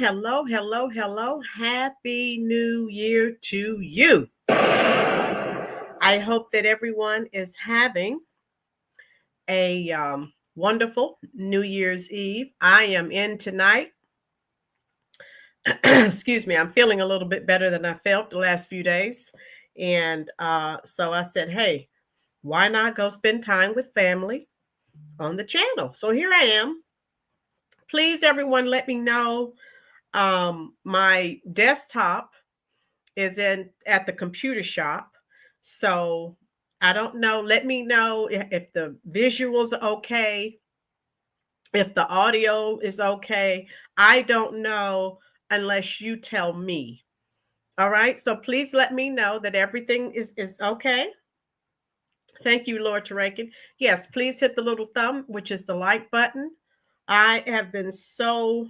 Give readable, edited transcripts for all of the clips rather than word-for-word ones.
hello, hello, hello. Happy New Year to you. I hope that everyone is having a wonderful New Year's Eve. I am in tonight. Excuse me, I'm feeling a little bit better than I felt the last few days. And so I said, hey, why not go spend time with family on the channel? So here I am. Please, everyone, let me know. My desktop is at the computer shop. So I don't know. Let me know if the visuals are okay, if the audio is okay. I don't know unless you tell me. All right. So please let me know that everything is okay. Thank you, Lord Tarakin. Yes, please hit the little thumb, which is the like button. I have been so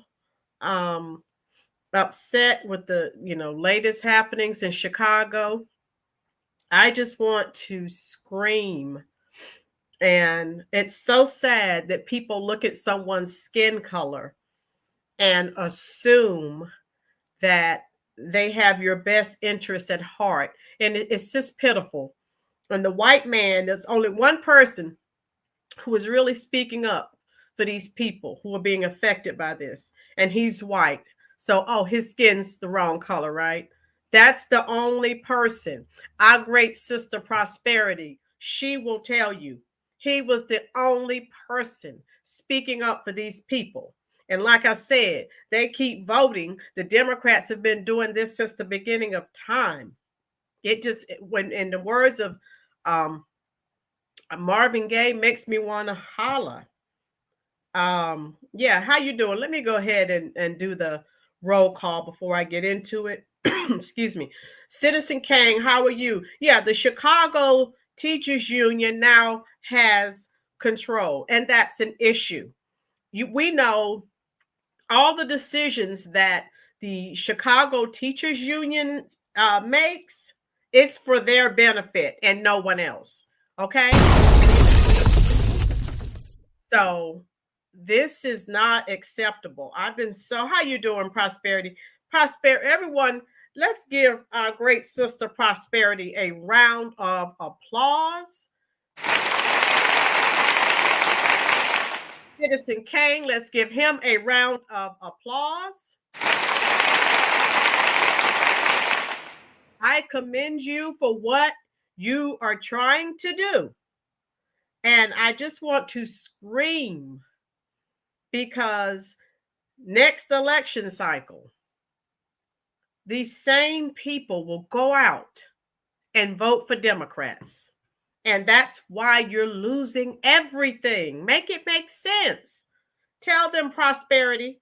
upset with the latest happenings in Chicago. I just want to scream. And it's so sad that people look at someone's skin color and assume that they have your best interest at heart. And it's just pitiful. And the white man, there's only one person who is really speaking up for these people who are being affected by this. And he's white. So, his skin's the wrong color, right? That's the only person. Our great sister Prosperity, she will tell you, he was the only person speaking up for these people. And like I said, they keep voting. The Democrats have been doing this since the beginning of time. It just, when in the words of Marvin Gaye, makes me want to holler. Yeah, how you doing? Let me go ahead and do the roll call before I get into it. Excuse me. Citizen Kang, how are you? Yeah, the Chicago Teachers Union now has control, and that's an issue. We know all the decisions that the Chicago Teachers Union makes, it's for their benefit and no one else. Okay? So this is not acceptable. How you doing, Prosperity? Everyone, let's give our great sister Prosperity a round of applause. Citizen Kane, let's give him a round of applause. I commend you for what you are trying to do. And I just want to scream because next election cycle, these same people will go out and vote for Democrats. And that's why you're losing everything. Make it make sense. Tell them, Prosperity.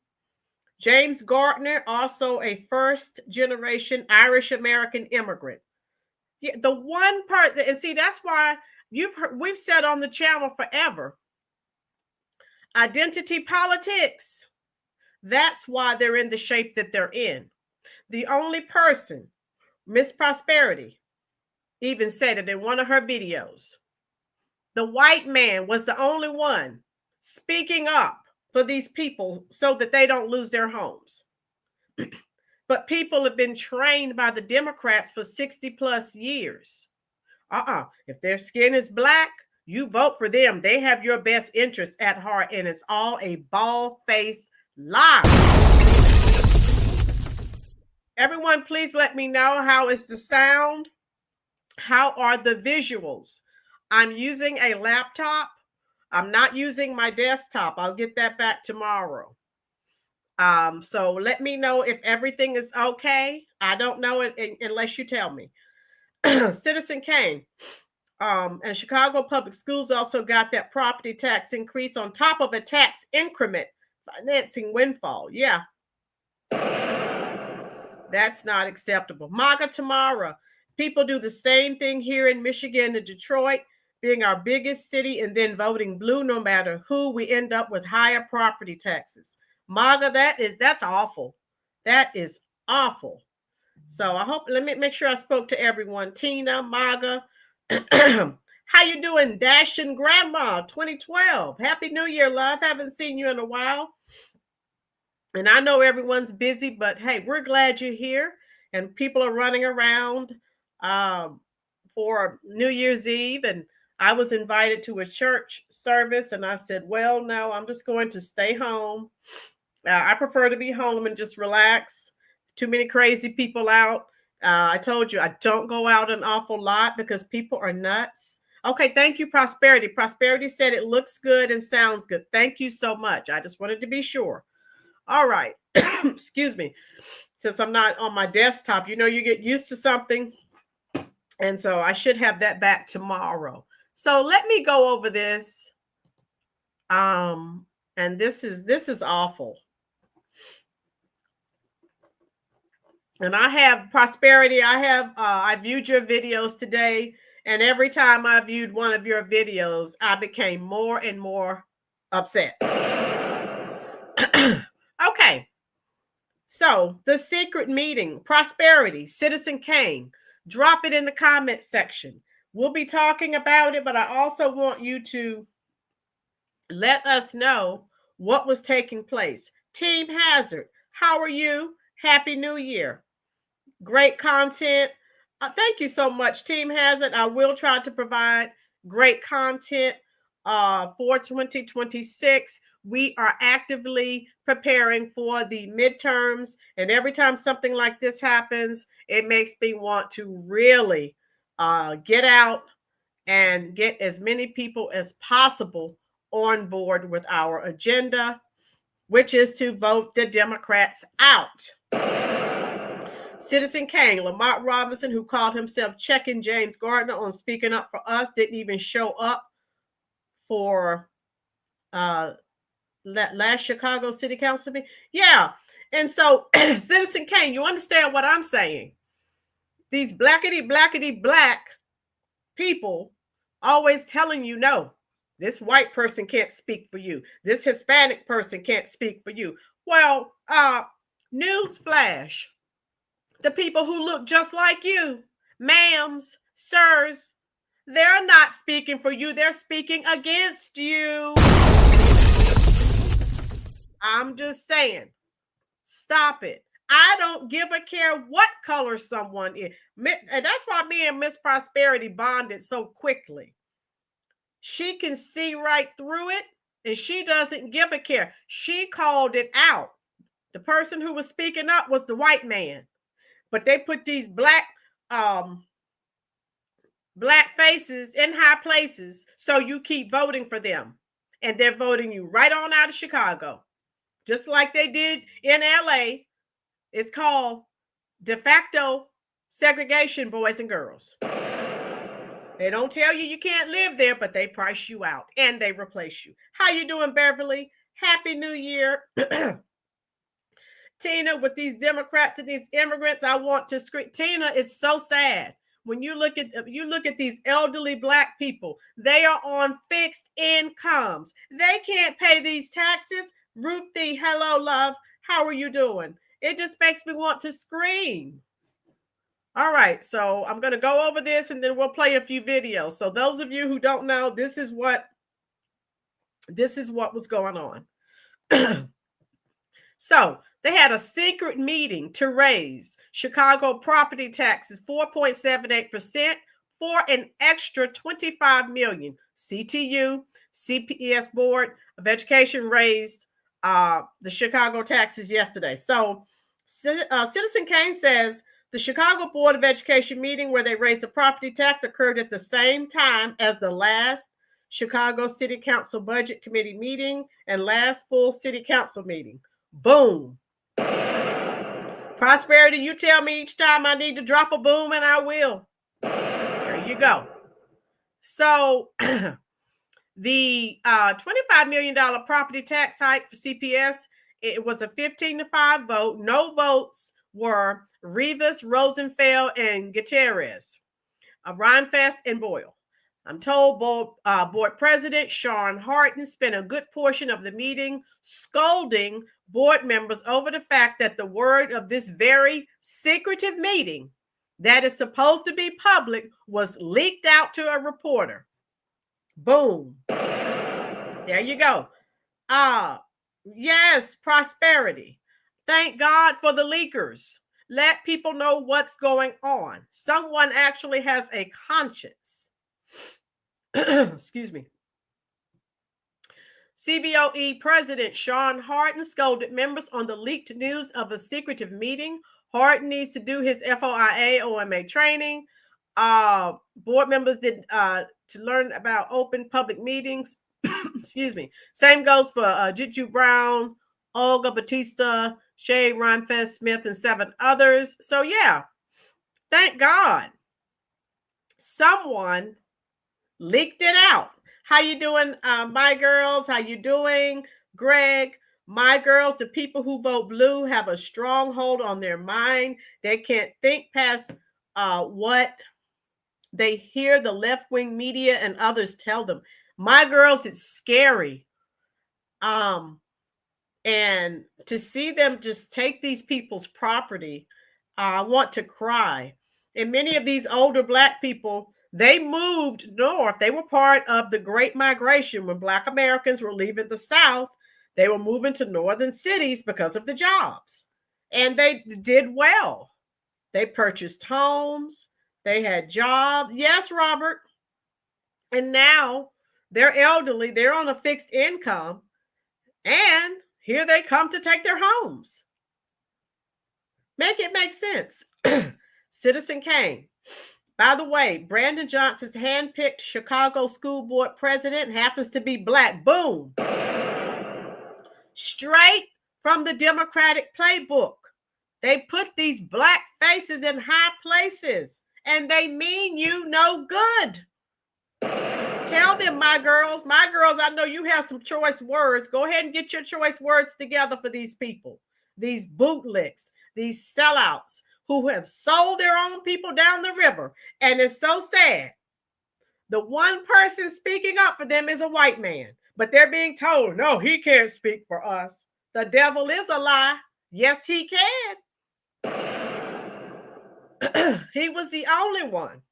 James Gardner, also a first-generation Irish-American immigrant. Yeah, the one person, and see, that's why we've said on the channel forever, identity politics. That's why they're in the shape that they're in. The only person, Miss Prosperity, even said it in one of her videos. The white man was the only one speaking up for these people so that they don't lose their homes. But people have been trained by the Democrats for 60 plus years. If their skin is black, you vote for them. They have your best interest at heart, and it's all a bald-faced lie. Everyone, please let me know, how is the sound? How are the visuals? I'm using a laptop. I'm not using my desktop. I'll get that back tomorrow. So let me know if everything is okay. I don't know it unless you tell me. Citizen Kane. And Chicago Public Schools also got that property tax increase on top of a tax increment financing windfall. Yeah. That's not acceptable. MAGA tomorrow. People do the same thing here in Michigan and Detroit, being our biggest city, and then voting blue no matter who. We end up with higher property taxes. MAGA, that's awful. That is awful. So let me make sure I spoke to everyone. Tina, MAGA. How you doing, Dashing Grandma 2012? Happy New Year, love. Haven't seen you in a while. And I know everyone's busy, but hey, we're glad you're here. And people are running around um, for New Year's Eve. And I was invited to a church service, and I said, well, no, I'm just going to stay home. I prefer to be home and just relax. Too many crazy people out. I told you I don't go out an awful lot because people are nuts. Okay, thank you, Prosperity. Prosperity said it looks good and sounds good. Thank you so much. I just wanted to be sure. All right. Excuse me. Since I'm not on my desktop, you get used to something. And so I should have that back tomorrow. So let me go over this. And this is awful. And I have Prosperity. I viewed your videos today, and every time I viewed one of your videos, I became more and more upset. Okay. So the secret meeting, Prosperity, Citizen Kane, drop it in the comments section. We'll be talking about it, but I also want you to let us know what was taking place. Team Hazard, how are you? Happy New Year. Great content. Thank you so much, Team Hazard. I will try to provide great content for 2026. We are actively preparing for the midterms, and every time something like this happens, it makes me want to really get out and get as many people as possible on board with our agenda, which is to vote the Democrats out. Citizen Kane, Lamont Robinson, who called himself checking James Gardner on speaking up for us, didn't even show up for last Chicago City Council meeting. Yeah. And so, Citizen Kane, you understand what I'm saying? These blackety black people always telling you, no, this white person can't speak for you. This Hispanic person can't speak for you. Well, news flash. The people who look just like you, ma'ams, sirs, they're not speaking for you. They're speaking against you. I'm just saying, stop it. I don't give a care what color someone is. And that's why me and Miss Prosperity bonded so quickly. She can see right through it, and she doesn't give a care. She called it out. The person who was speaking up was the white man. But they put these black faces in high places, so you keep voting for them, and they're voting you right on out of Chicago, just like they did in LA. It's called de facto segregation, boys and girls. They don't tell you you can't live there, but they price you out and they replace you. How you doing, Beverly? Happy New Year. Tina, with these Democrats and these immigrants, I want to scream. Tina, it's so sad. When you look at these elderly black people, they are on fixed incomes. They can't pay these taxes. Ruthie, hello, love. How are you doing? It just makes me want to scream. All right, so I'm going to go over this and then we'll play a few videos. So those of you who don't know, this is what was going on. So they had a secret meeting to raise Chicago property taxes 4.78% for an extra $25 million. CTU, CPS Board of Education raised the Chicago taxes yesterday. So Citizen Kane says the Chicago Board of Education meeting where they raised the property tax occurred at the same time as the last Chicago City Council Budget Committee meeting and last full City Council meeting. Boom. Prosperity, you tell me each time I need to drop a boom and I will. There you go. So the $25 million property tax hike for CPS, it was a 15-5 vote. No votes were Rivas, Rosenfeld, and Gutierrez, Reinfest, and Boyle. I'm told board president Sean Harton spent a good portion of the meeting scolding board members over the fact that the word of this very secretive meeting that is supposed to be public was leaked out to a reporter. Boom. There you go. Yes, Prosperity. Thank God for the leakers. Let people know what's going on. Someone actually has a conscience. Excuse me. CBOE President Sean Hardin scolded members on the leaked news of a secretive meeting. Hardin needs to do his FOIA OMA training. Board members did to learn about open public meetings. Excuse me. Same goes for Juju Brown, Olga Batista, Shay Rhymefest Smith, and 7 others. So yeah, thank God someone leaked it out. How you doing, my girls? How you doing, Greg? My girls, the people who vote blue have a strong hold on their mind. They can't think past what they hear the left-wing media and others tell them. My girls, it's scary. And to see them just take these people's property, I want to cry. And many of these older Black people, they moved north. They were part of the Great Migration when Black Americans were leaving the South. They were moving to northern cities because of the jobs. And they did well. They purchased homes. They had jobs. Yes, Robert. And now they're elderly. They're on a fixed income. And here they come to take their homes. Make it make sense. Citizen Kane. By the way, Brandon Johnson's handpicked Chicago School Board president happens to be Black. Boom. Straight from the Democratic playbook. They put these Black faces in high places and they mean you no good. Tell them, my girls, I know you have some choice words. Go ahead and get your choice words together for these people, these bootlicks, these sellouts who have sold their own people down the river. And it's so sad. The one person speaking up for them is a white man, but they're being told, no, he can't speak for us. The devil is a lie. Yes, he can. He was the only one.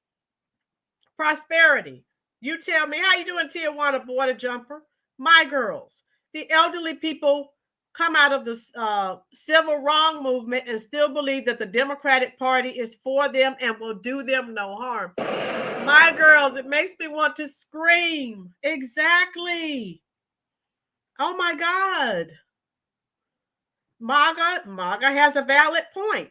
Prosperity. You tell me, how you doing, Tijuana border jumper? My girls, the elderly people come out of the civil wrong movement and still believe that the Democratic Party is for them and will do them no harm. My girls, it makes me want to scream. Exactly. Oh my God. MAGA has a valid point.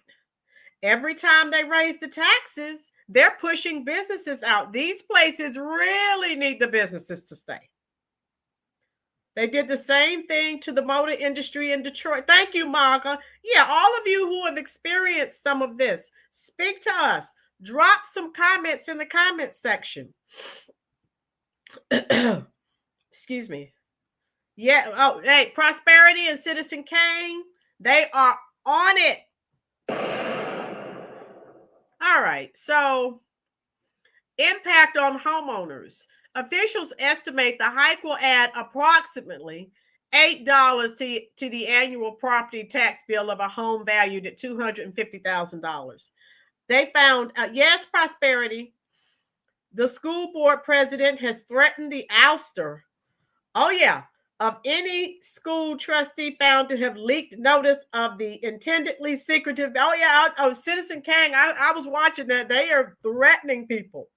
Every time they raise the taxes, they're pushing businesses out. These places really need the businesses to stay. They did the same thing to the motor industry in Detroit. Thank you, MAGA. Yeah, all of you who have experienced some of this, speak to us. Drop some comments in the comments section. Excuse me. Yeah. Oh, hey, Prosperity and Citizen Kane, they are on it. All right. So, impact on homeowners. Officials estimate the hike will add approximately $8 to the annual property tax bill of a home valued at $250,000. They found, yes, Prosperity, the school board president has threatened the ouster, oh yeah, of any school trustee found to have leaked notice of the intendedly secretive, oh yeah, Citizen Kang, I was watching that. They are threatening people.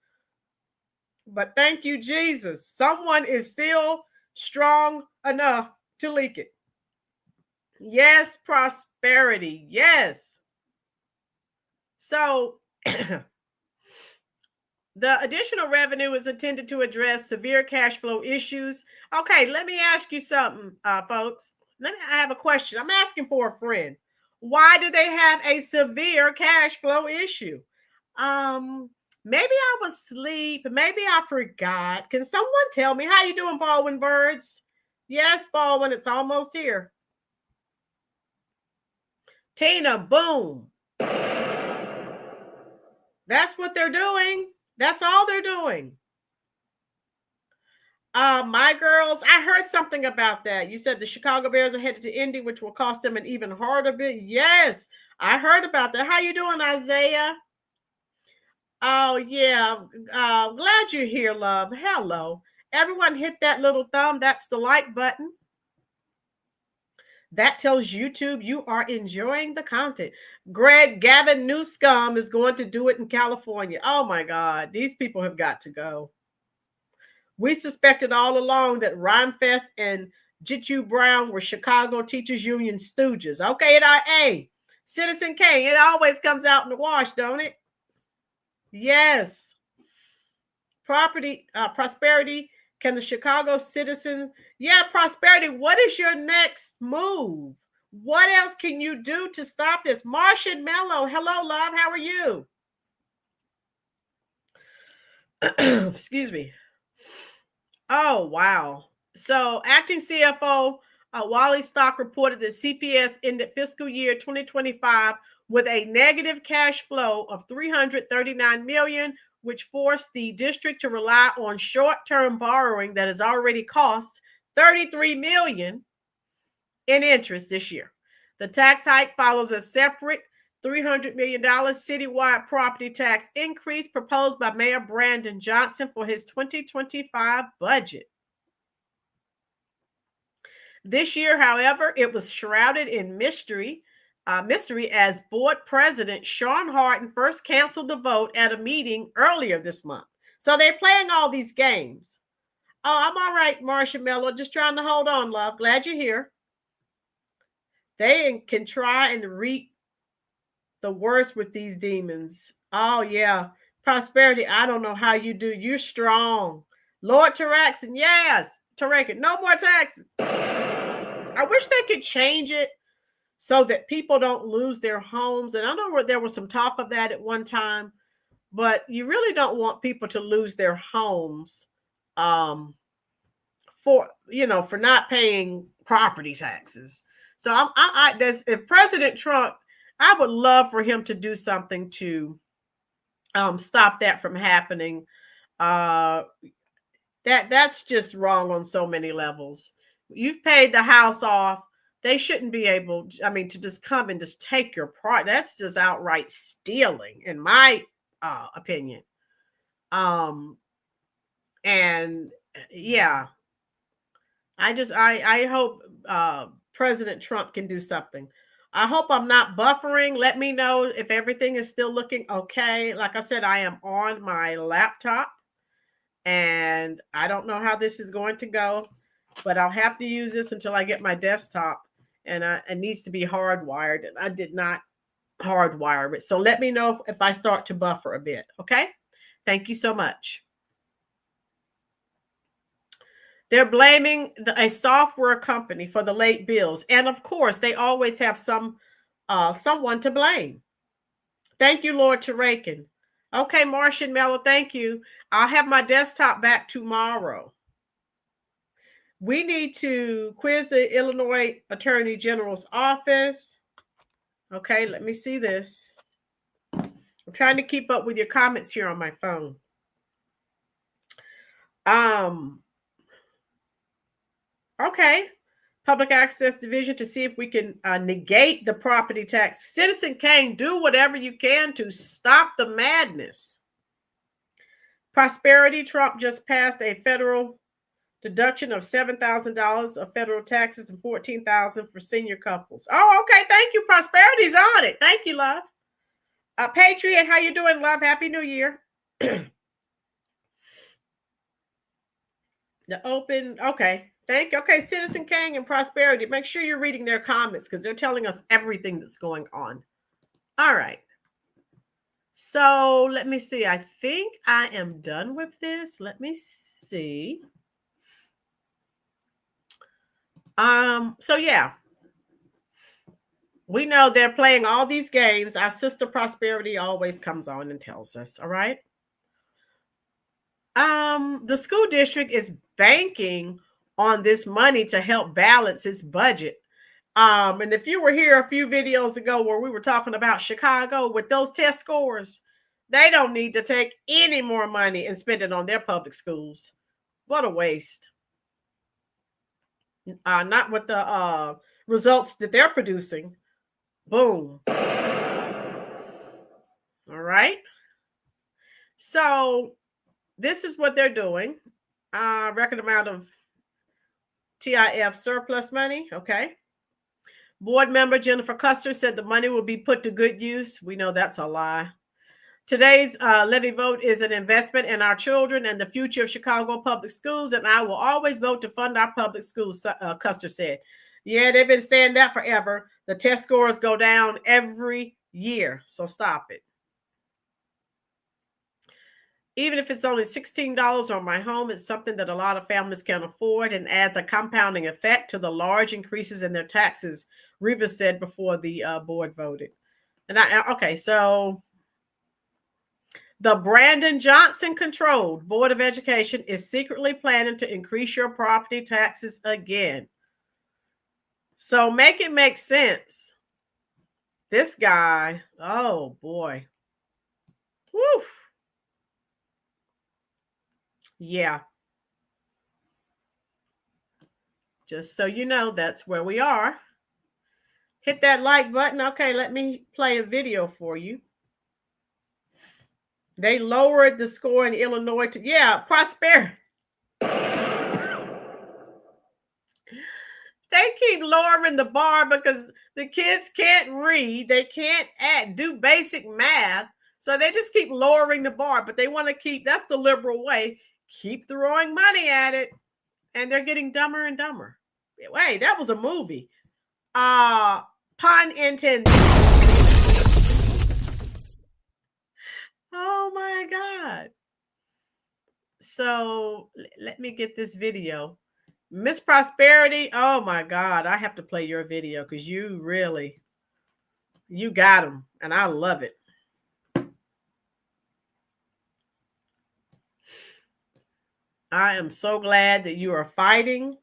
But thank you, Jesus. Someone is still strong enough to leak it. Yes, Prosperity. Yes. So the additional revenue is intended to address severe cash flow issues. Okay, let me ask you something, folks. I have a question. I'm asking for a friend. Why do they have a severe cash flow issue? Maybe I was asleep. Maybe I forgot. Can someone tell me? How you doing, Baldwin Birds? Yes, Baldwin, it's almost here. Tina, boom. That's what they're doing. That's all they're doing. My girls, I heard something about that. You said the Chicago Bears are headed to Indy, which will cost them an even harder bid. Yes, I heard about that. How you doing, Isaiah? Oh, yeah. Glad you're here, love. Hello. Everyone hit that little thumb. That's the like button. That tells YouTube you are enjoying the content. Gavin Newscomb is going to do it in California. Oh my God, these people have got to go. We suspected all along that Rhymefest and Jitju Brown were Chicago Teachers Union stooges. Okay, hey, Citizen K, it always comes out in the wash, don't it? Yes. Prosperity. Can the Chicago citizens? Yeah, Prosperity. What is your next move? What else can you do to stop this? Martian Mello. Hello, love. How are you? Excuse me. Oh, wow. So, acting CFO Wally Stock reported that CPS ended fiscal year 2025 with a negative cash flow of $339 million, which forced the district to rely on short-term borrowing that has already cost $33 million in interest this year. The tax hike follows a separate $300 million citywide property tax increase proposed by Mayor Brandon Johnson for his 2025 budget. This year, however, it was shrouded in mystery as board president Sean Harden first canceled the vote at a meeting earlier this month. So they're playing all these games. Oh, I'm all right, Marcia Mello. Just trying to hold on, love. Glad you're here. They can try and reap the worst with these demons. Oh, yeah. Prosperity, I don't know how you do. You're strong. Lord Taraxin, yes. Tarakin, no more taxes. I wish they could change it so that people don't lose their homes. And I know there was some talk of that at one time, but you really don't want people to lose their homes for not paying property taxes. So if President Trump, I would love for him to do something to stop that from happening. That's just wrong on so many levels. You've paid the house off. They shouldn't be able, to just come and just take your part. That's just outright stealing, in my opinion. And yeah, I hope President Trump can do something. I hope I'm not buffering. Let me know if everything is still looking okay. Like I said, I am on my laptop and I don't know how this is going to go, but I'll have to use this until I get my desktop, and it needs to be hardwired, and I did not hardwire it. So let me know if I start to buffer a bit. Okay. Thank you so much. They're blaming a software company for the late bills. And of course, they always have someone to blame. Thank you, Lord Tarakin. Okay, Martian Mello, thank you. I'll have my desktop back tomorrow. We need to quiz the Illinois Attorney General's office. Okay, let me see this. I'm trying to keep up with your comments here on my phone. Okay. Public Access Division to see if we can negate the property tax. Citizen Kane, do whatever you can to stop the madness. Prosperity, Trump just passed a federal deduction of $7,000 of federal taxes and $14,000 for senior couples. Oh, okay. Thank you. Prosperity's on it. Thank you, love. Patriot, how you doing, love? Happy New Year. The open, okay. Thank you. Okay, Citizen Kang and Prosperity. Make sure you're reading their comments because they're telling us everything that's going on. All right. So let me see. I think I am done with this. Let me see. So yeah. We know they're playing all these games. Our sister Prosperity always comes on and tells us. All right. The school district is banking on this money to help balance its budget. And if you were here a few videos ago where we were talking about Chicago with those test scores, they don't need to take any more money and spend it on their public schools. What a waste. Not with the results that they're producing. Boom. All right. So this is what they're doing. Record amount of TIF surplus money. Okay. Board member Jennifer Custer said the money will be put to good use. We know that's a lie. Today's levy vote is an investment in our children and the future of Chicago public schools, and I will always vote to fund our public schools, Custer said. Yeah, they've been saying that forever. The test scores go down every year, so stop it. Even if it's only $16 on my home, it's something that a lot of families can afford and adds a compounding effect to the large increases in their taxes, Rivas said before the board voted. And okay, so the Brandon Johnson-controlled Board of Education is secretly planning to increase your property taxes again. So make it make sense. This guy, oh boy. Woo. Yeah. Just so you know, that's where we are. Hit that like button. Okay, let me play a video for you. They lowered the score in Illinois to, yeah, prosperity. They keep lowering the bar because the kids can't read. They can't do basic math. So they just keep lowering the bar, but they want to keep, that's the liberal way, keep throwing money at it. And they're getting dumber and dumber. Wait, that was a movie. Pun intended. Oh my God. So let me get this video. Miss Prosperity, oh my God, I have to play your video because you got them, and I love it. I am so glad that you are fighting.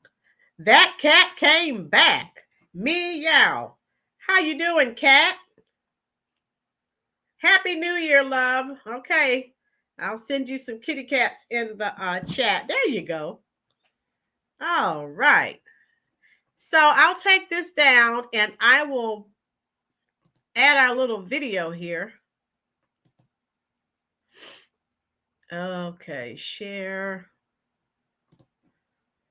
That cat came back. Meow. How you doing, cat? Happy New Year, love. Okay, I'll send you some kitty cats in the chat. There you go. All right. So I'll take this down and I will add our little video here. Okay, share.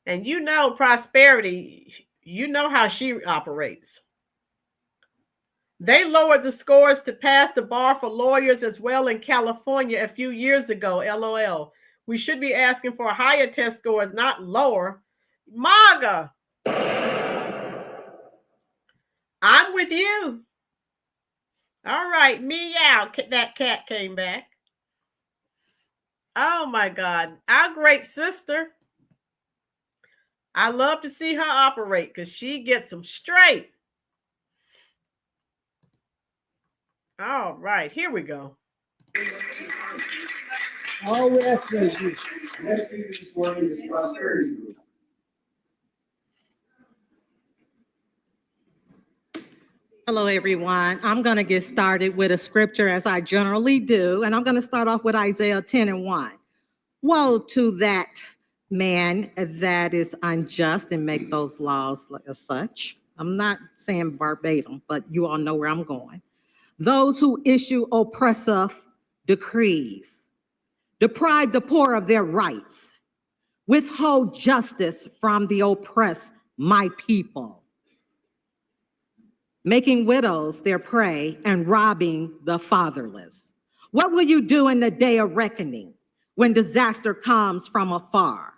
And you know Prosperity, you know how she operates. They lowered the scores to pass the bar for lawyers as well in California a few years ago, LOL. We should be asking for higher test scores, not lower. MAGA. I'm with you. All right, meow. That cat came back. Oh my God. Our great sister. I love to see her operate because she gets them straight. All right, here we go. All we ask is this morning is prosperity group. Hello, everyone. I'm going to get started with a scripture as I generally do, and I'm going to start off with Isaiah 10:1. Woe to that man that is unjust and make those laws as such. I'm not saying verbatim, but you all know where I'm going. Those who issue oppressive decrees, deprive the poor of their rights, withhold justice from the oppressed, my people, making widows their prey and robbing the fatherless. What will you do in the day of reckoning when disaster comes from afar?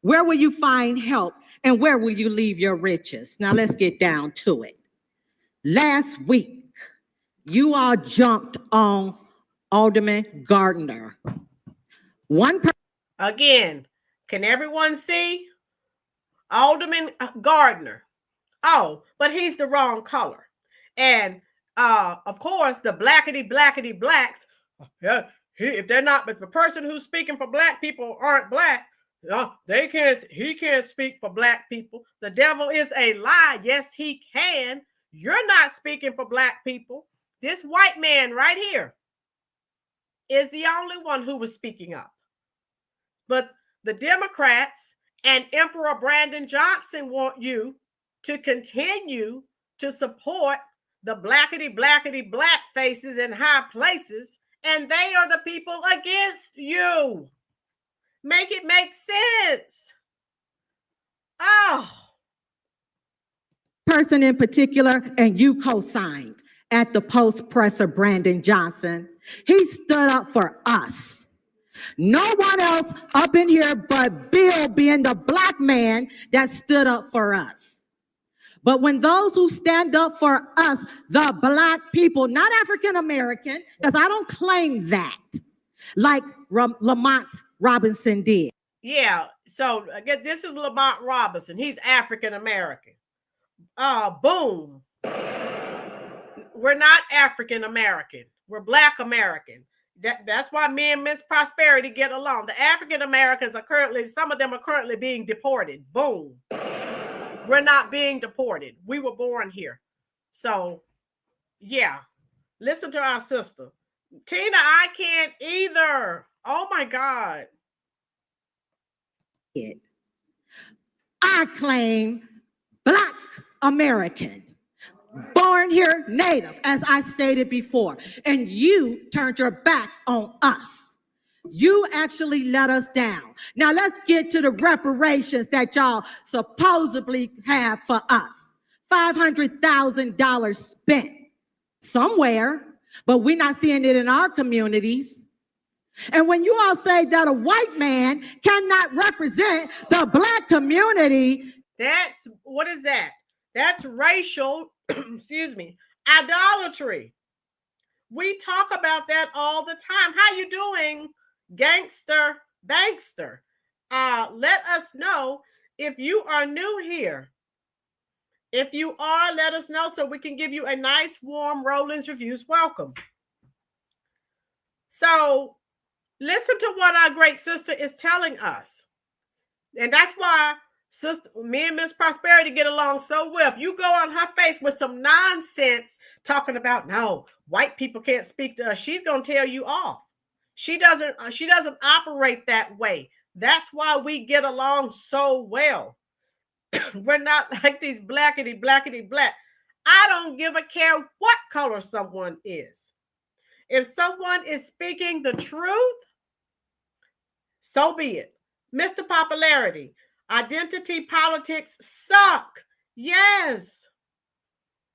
Where will you find help and where will you leave your riches? Now let's get down to it. Last week, you all jumped on Alderman Gardner. Again, can everyone see? Alderman Gardner. Oh, but he's the wrong color. And of course, the blackety blacks, yeah, if they're not, but the person who's speaking for black people aren't black, he can't speak for black people. The devil is a lie. Yes, he can. You're not speaking for black people. This white man right here is the only one who was speaking up. But the Democrats and Emperor Brandon Johnson want you to continue to support the blackety black faces in high places, and they are the people against you. Make it make sense. Oh, person in particular, and you co-signed at the Post presser, Brandon Johnson. He stood up for us. No one else up in here but Bill being the black man that stood up for us. But when those who stand up for us, the black people, not African American, because I don't claim that, like Lamont Robinson did. Yeah, so again, this is Lamont Robinson. He's African American. Boom. We're not African American. We're Black American. That's why me and Miss Prosperity get along. The African Americans are currently, some of them are currently being deported. Boom. We're not being deported. We were born here. So, yeah, listen to our sister. Tina, I can't either. Oh my God. I claim Black American. Born here, native, as I stated before, and you turned your back on us. You actually let us down. Now let's get to the reparations that y'all supposedly have for us. $500,000 spent somewhere, but we're not seeing it in our communities. And when you all say that a white man cannot represent the Black community, that's, what is that? That's racial, excuse me, idolatry. We talk about that all the time. How you doing, gangster bankster? Let us know if you are new here. If you are, let us know so we can give you a nice, warm Rolynn's Reviews welcome. So listen to what our great sister is telling us. And that's why sister, me and Miss Prosperity get along so well. If you go on her face with some nonsense talking about, no, white people can't speak to us, she's going to tell you off. She doesn't operate that way. That's why we get along so well. We're not like these blackety black. I don't give a care what color someone is. If someone is speaking the truth, so be it. Mr. Popularity, identity politics suck. Yes,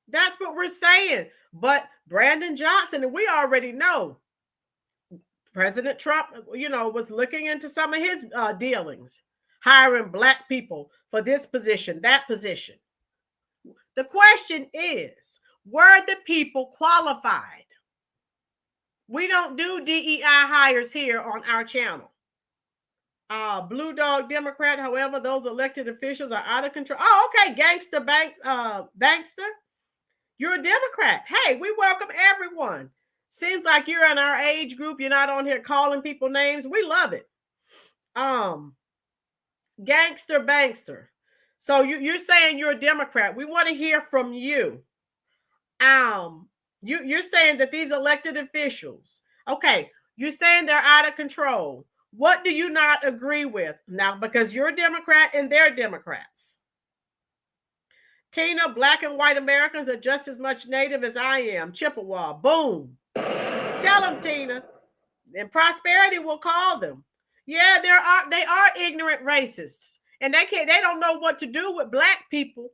that's what we're saying. But Brandon Johnson, and we already know President Trump, was looking into some of his dealings, hiring Black people for this position, that position. The question is, were the people qualified? We don't do DEI hires here on our channel. Blue Dog Democrat, however, those elected officials are out of control. Oh, okay, bankster. You're a Democrat. Hey, we welcome everyone. Seems like you're in our age group. You're not on here calling people names. We love it. Gangster bankster. So you're saying you're a Democrat. We want to hear from you. You're saying that these elected officials, okay, you're saying they're out of control. What do you not agree with? Now, because you're a Democrat and they're Democrats. Tina, Black and white Americans are just as much Native as I am. Chippewa, boom. Tell them, Tina. And Prosperity will call them. Yeah, they are ignorant racists. And they don't know what to do with Black people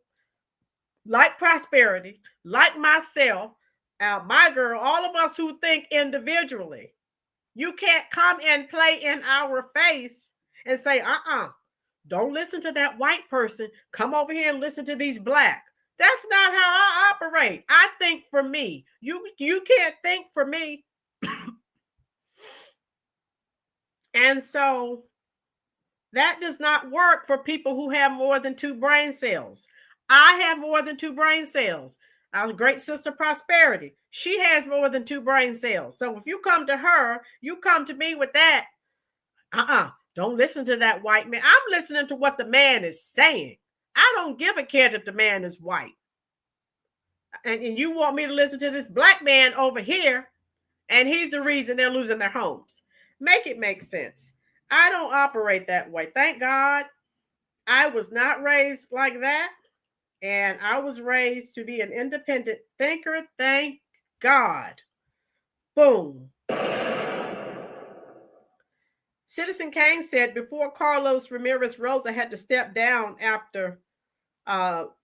like Prosperity, like myself, my girl, all of us who think individually. You can't come and play in our face and say, don't listen to that white person. Come over here and listen to these Black. That's not how I operate. I think for me. You can't think for me. And so that does not work for people who have more than 2 brain cells. I have more than 2 brain cells. Our great sister Prosperity, she has more than 2 brain cells. So if you come to her, you come to me with that. Don't listen to that white man. I'm listening to what the man is saying. I don't give a care that the man is white. And you want me to listen to this Black man over here, and he's the reason they're losing their homes. Make it make sense. I don't operate that way. Thank God I was not raised like that. And I was raised to be an independent thinker. Thank God. Boom. Citizen Kane said before Carlos Ramirez Rosa had to step down after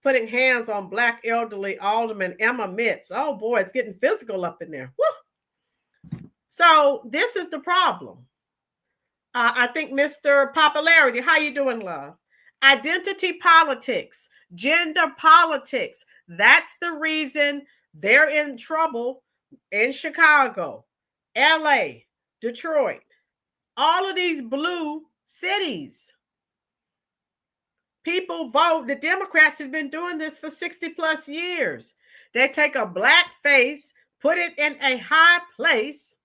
putting hands on Black elderly Alderman Emma Mitz. Oh boy, it's getting physical up in there. Woo! So this is the problem. I think Mr. Popularity, how you doing, love? Identity politics, gender politics. That's the reason they're in trouble in Chicago, LA, Detroit, all of these blue cities. People vote. The Democrats have been doing this for 60 plus years. They take a black face, put it in a high place,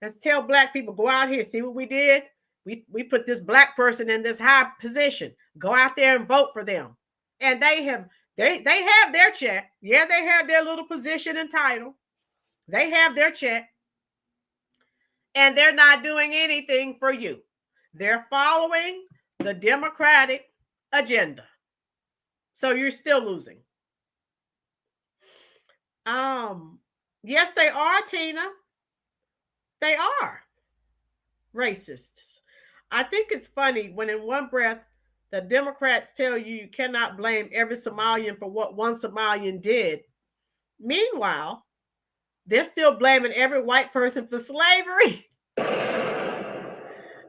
and tell Black people, go out here, see what we did? We put this Black person in this high position. Go out there and vote for them. And they have their check. Yeah, they have their little position and title. They have their check. And they're not doing anything for you. They're following the Democratic agenda. So you're still losing. Yes, they are, Tina. They are racists. I think it's funny when in one breath the Democrats tell you you cannot blame every Somalian for what one Somalian did. Meanwhile, they're still blaming every white person for slavery.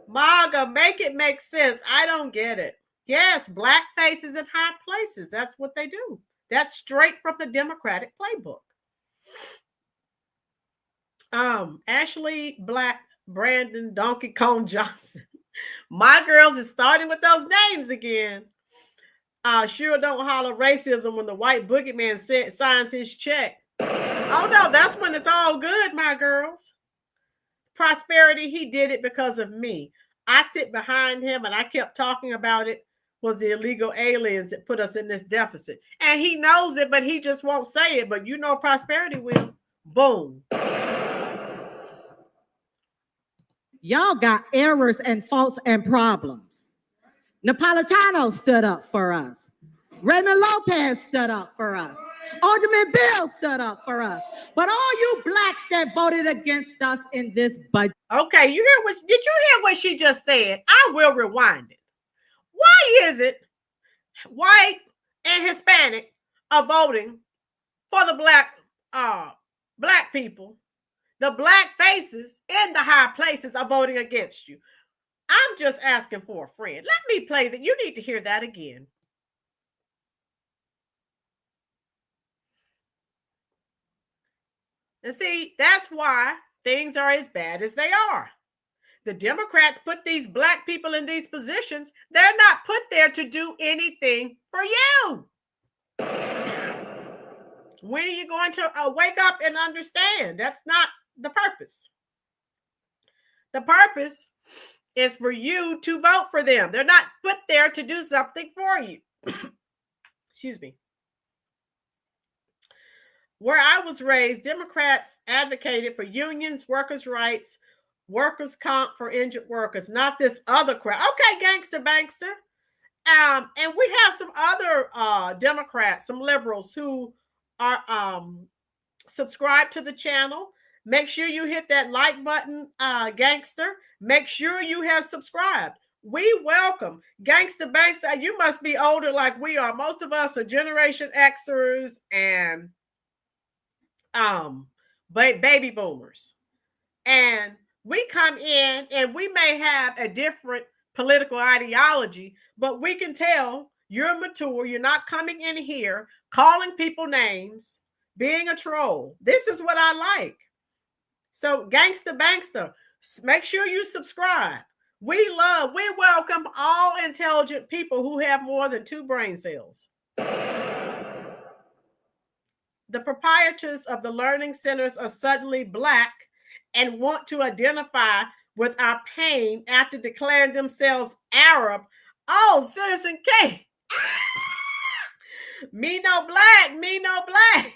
MAGA, make it make sense. I don't get it. Yes, Black faces in high places. That's what they do. That's straight from the Democratic playbook. Ashley Black, Brandon, Donkey Kong Johnson. My girls is starting with those names again. Sure don't holler racism when the white boogeyman signs his check. Oh no, that's when it's all good, my girls. Prosperity, he did it because of me. I sit behind him and I kept talking about it was the illegal aliens that put us in this deficit. And he knows it, but he just won't say it. But you know Prosperity will. Boom. Y'all got errors and faults and problems. Napolitano stood up for us. Raymond Lopez stood up for us. Alderman Bill stood up for us. But all you Blacks that voted against us in this budget. Okay, did you hear what she just said? I will rewind it. Why is it white and Hispanic are voting for the Black people? The Black faces in the high places are voting against you. I'm just asking for a friend. Let me play that. You need to hear that again. And see, that's why things are as bad as they are. The Democrats put these Black people in these positions. They're not put there to do anything for you. When are you going to wake up and understand? That's not the purpose. The purpose is for you to vote for them. They're not put there to do something for you. Excuse me. Where I was raised, Democrats advocated for unions, workers' rights, workers' comp for injured workers, not this other crap. Okay, gangster bankster. And we have some other Democrats, some liberals who are subscribed to the channel. Make sure you hit that like button, gangster. Make sure you have subscribed. We welcome gangster bankster. You must be older like we are. Most of us are Generation Xers and baby boomers. And we come in and we may have a different political ideology, but we can tell you're mature. You're not coming in here calling people names, being a troll. This is what I like. So gangster bankster, make sure you subscribe. We welcome all intelligent people who have more than 2 brain cells. The proprietors of the learning centers are suddenly Black and want to identify with our pain after declaring themselves Arab. Oh, Citizen K. Me no Black, me no Black.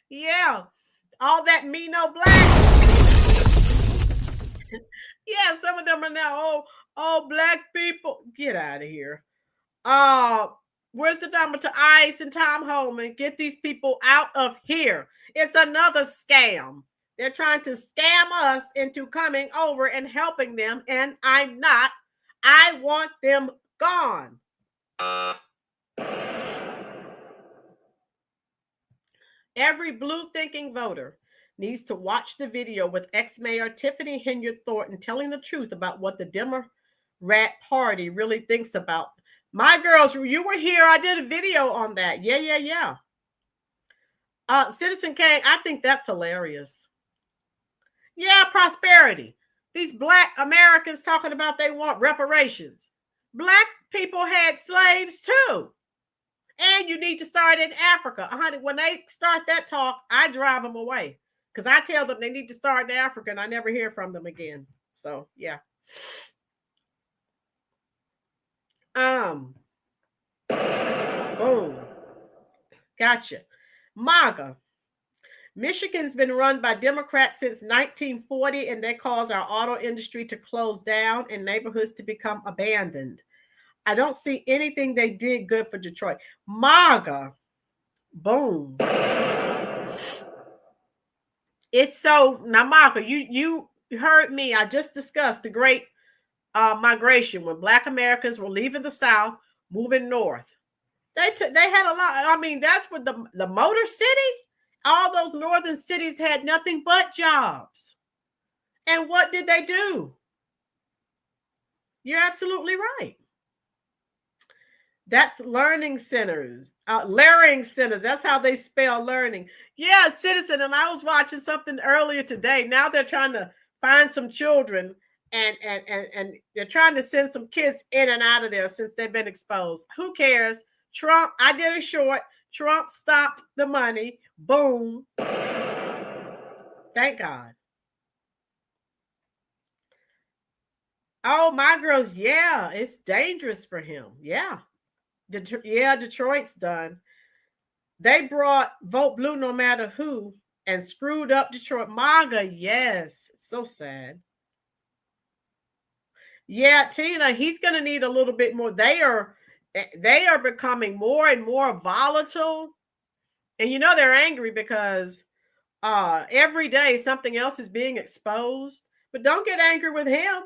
Yeah, all that me no Black. Yeah, some of them are now, oh, Black people. Get out of here. Where's the number to ICE and Tom Holman? Get these people out of here. It's another scam. They're trying to scam us into coming over and helping them, and I'm not. I want them Gone. Every blue thinking voter needs to watch the video with ex-mayor Tiffany Henyard Thornton telling the truth about what the Democrat Party really thinks about. My girls, you were here. I did a video on that. Yeah. Citizen Kane, I think that's hilarious. Yeah, prosperity. These Black Americans talking about they want reparations. Black people had slaves too. And you need to start in Africa. Honey, when they start that talk, I drive them away because I tell them they need to start in Africa and I never hear from them again. So, yeah. Boom. Gotcha. MAGA. Michigan's been run by Democrats since 1940, and they caused our auto industry to close down and neighborhoods to become abandoned. I don't see anything they did good for Detroit. MAGA. Boom. It's so now, MAGA, you heard me. I just discussed the great migration when Black Americans were leaving the South, moving north. They had a lot. I mean, that's what the Motor City, all those northern cities had nothing but jobs. And what did they do? You're absolutely right. That's learning centers, learning centers. That's how they spell learning. Yeah, Citizen. And I was watching something earlier today. Now they're trying to find some children and they're trying to send some kids in and out of there since they've been exposed. Who cares? Trump, I did a short. Trump stopped the money. Boom. Thank God. Oh, my girls. Yeah, it's dangerous for him. Yeah. Detroit's done. They brought Vote Blue no matter who and screwed up Detroit. MAGA, yes. It's so sad. Yeah, Tina, he's going to need a little bit more. They are becoming more and more volatile. And you know they're angry because every day something else is being exposed. But don't get angry with him.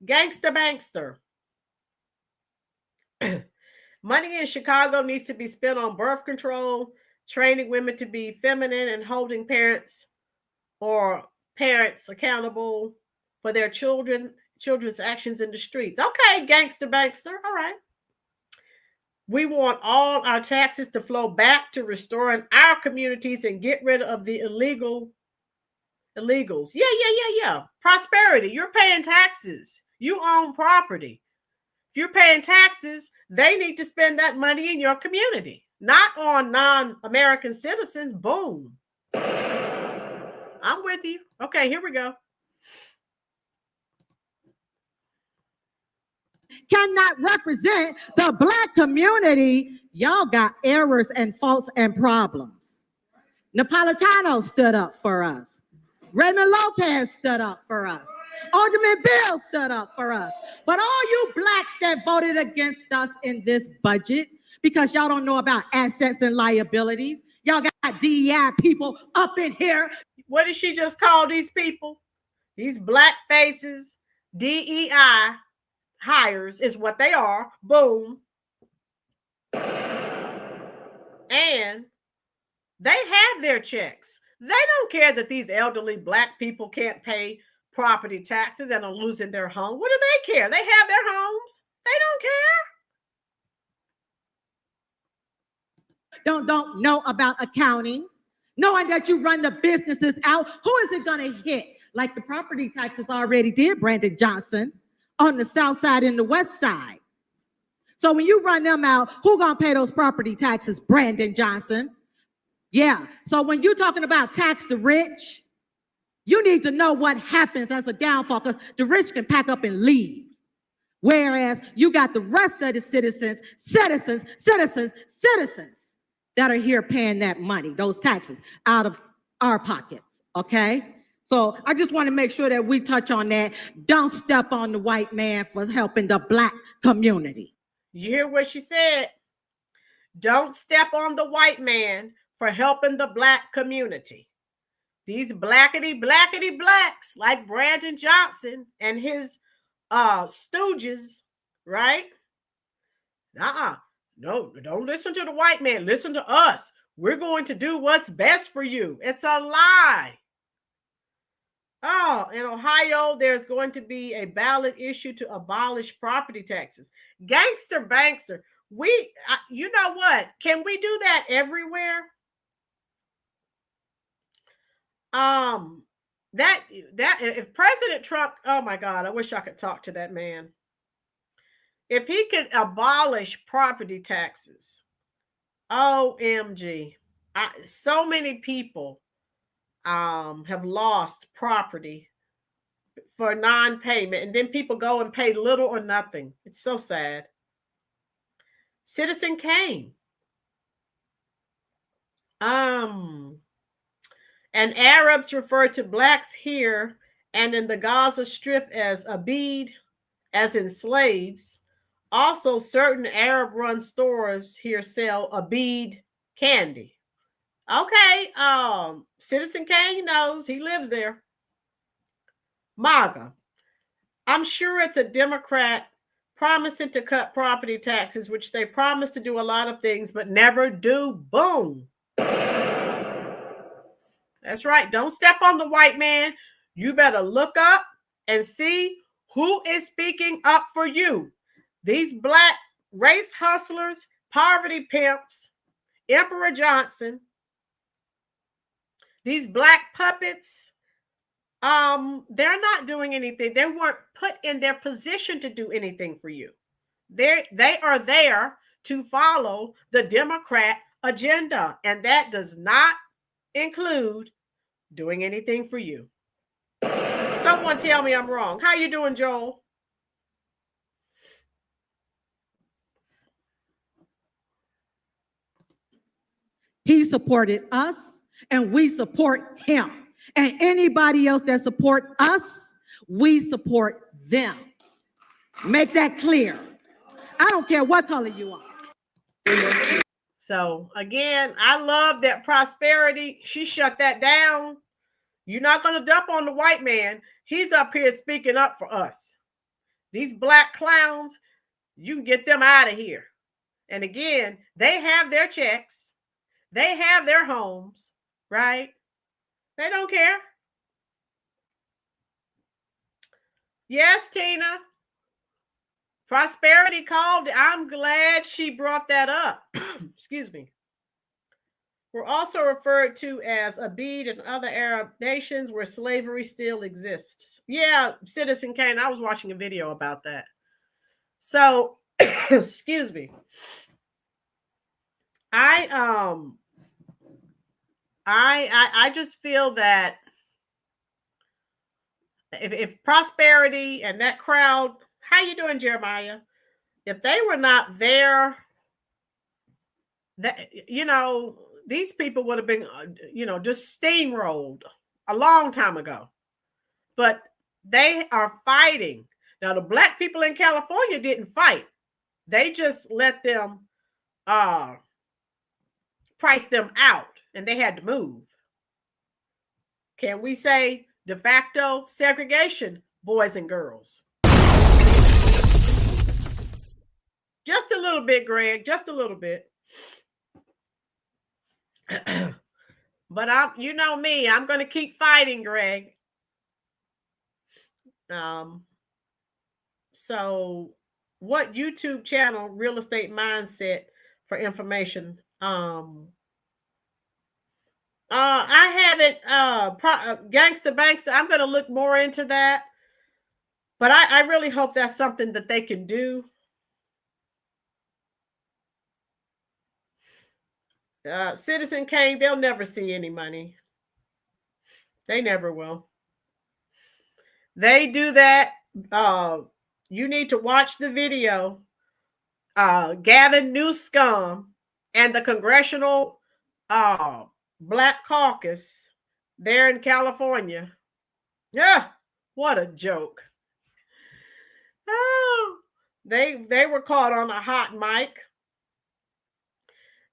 Gangster bankster. Money in Chicago needs to be spent on birth control, training women to be feminine, and holding parents accountable for their children's actions in the streets. Okay, gangster bankster. All right. We want all our taxes to flow back to restoring our communities and get rid of the illegals. Yeah. Prosperity. You're paying taxes. You own property. If you're paying taxes, they need to spend that money in your community, not on non-American citizens. Boom. I'm with you. Okay, here we go. Cannot represent the Black community. Y'all got errors and faults and problems. Napolitano stood up for us. Raymond Lopez stood up for us. Alderman Bill stood up for us. But all you Blacks that voted against us in this budget because y'all don't know about assets and liabilities, y'all got DEI people up in here. What did she just call these people? These Black faces, DEI hires is what they are. Boom. And they have their checks. They don't care that these elderly Black people can't pay property taxes and are losing their home. What do they care? They have their homes. They don't care. Don't know about accounting, knowing that you run the businesses out. Who is it going to hit? Like the property taxes already did, Brandon Johnson, on the south side and the west side. So when you run them out, who going to pay those property taxes? Brandon Johnson. Yeah. So when you're talking about tax the rich, you need to know what happens as a downfall because the rich can pack up and leave. Whereas you got the rest of the citizens that are here paying that money, those taxes out of our pockets. Okay. So I just want to make sure that we touch on that. Don't step on the white man for helping the Black community. You hear what she said? Don't step on the white man for helping the Black community. These blackety blacks like Brandon Johnson and his stooges, right? No, don't listen to the white man. Listen to us. We're going to do what's best for you. It's a lie. Oh, in Ohio, there's going to be a ballot issue to abolish property taxes. Gangster bankster. You know what? Can we do that everywhere? That if President Trump, oh my God, I wish I could talk to that man. If he could abolish property taxes, OMG, so many people have lost property for non-payment, and then people go and pay little or nothing. It's so sad. Citizen Kane. And Arabs refer to blacks here and in the Gaza Strip as abid, as in slaves. Also, certain Arab-run stores here sell abid candy. Okay, Citizen Kane knows, he lives there. MAGA. I'm sure it's a Democrat promising to cut property taxes, which they promise to do a lot of things, but never do. Boom. That's right. Don't step on the white man. You better look up and see who is speaking up for you. These black race hustlers, poverty pimps, Emperor Johnson, these black puppets, they're not doing anything. They weren't put in their position to do anything for you. They are there to follow the Democrat agenda, and that does not include doing anything for you. Someone tell me I'm wrong. How you doing, Joel? He supported us, and we support him. And anybody else that support us, we support them. Make that clear. I don't care what color you are. So again, I love that Prosperity. She shut that down. You're not going to dump on the white man. He's up here speaking up for us. These black clowns, you can get them out of here. And again, they have their checks. They have their homes, right? They don't care. Yes, Tina. Prosperity called. I'm glad she brought that up. Excuse me. We're also referred to as Abid in other Arab nations where slavery still exists. Yeah, Citizen Kane, I was watching a video about that. So, excuse me. I just feel that if Prosperity and that crowd, how you doing, Jeremiah? If they were not there, that these people would have been, just steamrolled a long time ago. But they are fighting. Now, the black people in California didn't fight. They just let them price them out, and they had to move. Can we say de facto segregation, boys and girls? Just a little bit, Greg, just a little bit. But you know me, I'm going to keep fighting, Greg. So what YouTube channel, Real Estate Mindset, for information? I haven't, Gangster Bankster, I'm going to look more into that. But I really hope that's something that they can do. Citizen Kane, they'll never see any money. They never will. They do that. You need to watch the video. Gavin Newsom and the Congressional Black Caucus there in California. Yeah, what a joke. Oh, they were caught on a hot mic.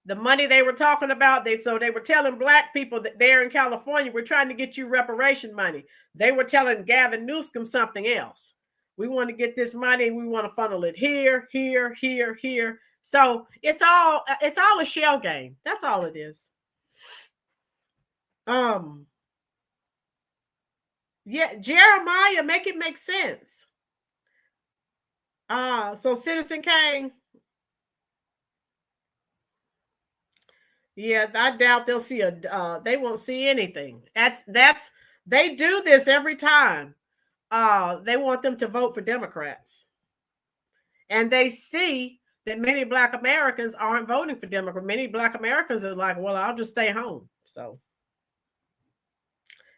The money they were talking about, they were telling black people that there in California, we're trying to get you reparation money. They were telling Gavin Newsom something else. We want to get this money. We want to funnel it here, here, here, here. So it's all a shell game. That's all it is. Yeah, Jeremiah, make it make sense. So Citizen Kane. Yeah, I doubt they'll see they won't see anything. They do this every time. They want them to vote for Democrats. And they see that many Black Americans aren't voting for Democrats. Many Black Americans are like, well, I'll just stay home. So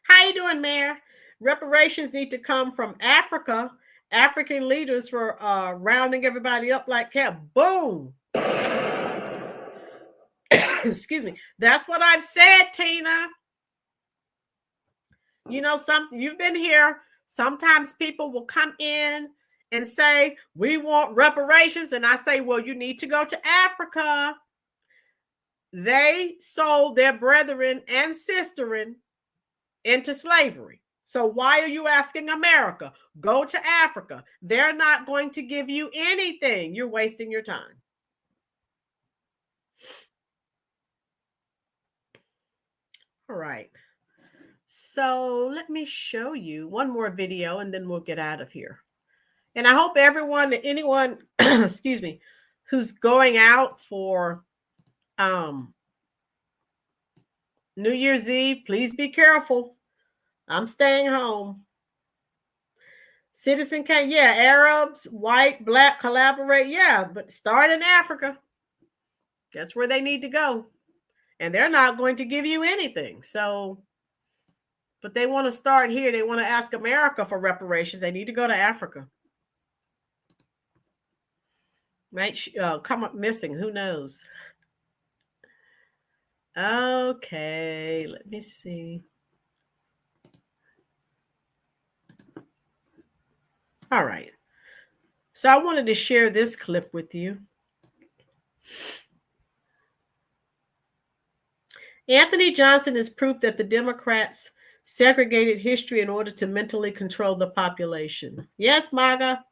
how you doing, Mayor? Reparations need to come from Africa. African leaders for rounding everybody up like cat. Boom. Excuse me. That's what I've said, Tina. You know, you've been here. Sometimes people will come in and say, we want reparations. And I say, well, you need to go to Africa. They sold their brethren and sisterin into slavery. So why are you asking America? Go to Africa. They're not going to give you anything. You're wasting your time. All right. So let me show you one more video and then we'll get out of here. And I hope anyone, excuse me, who's going out for New Year's Eve, please be careful. I'm staying home. Citizen Kane, yeah, Arabs, white, Black, collaborate, yeah, but start in Africa. That's where they need to go. And they're not going to give you anything. So, but they want to start here. They want to ask America for reparations. They need to go to Africa. Might come up missing. Who knows? Okay, let me see. All right. So I wanted to share this clip with you. Anthony Johnson is proof that the Democrats segregated history in order to mentally control the population. Yes, MAGA.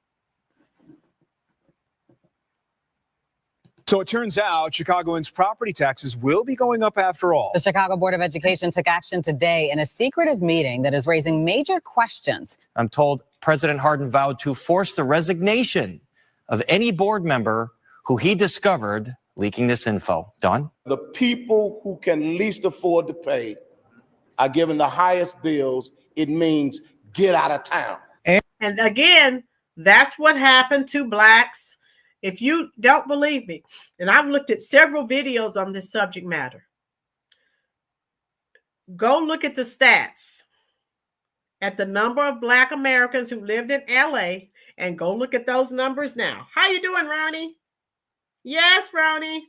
So it turns out Chicagoans' property taxes will be going up after all. The Chicago Board of Education took action today in a secretive meeting that is raising major questions. I'm told President Hardin vowed to force the resignation of any board member who he discovered leaking this info. Don? The people who can least afford to pay are given the highest bills. It means get out of town. And again, that's what happened to Blacks. If you don't believe me, and I've looked at several videos on this subject matter, go look at the stats at the number of Black Americans who lived in LA and go look at those numbers now. How you doing, Ronnie? Yes, Ronnie.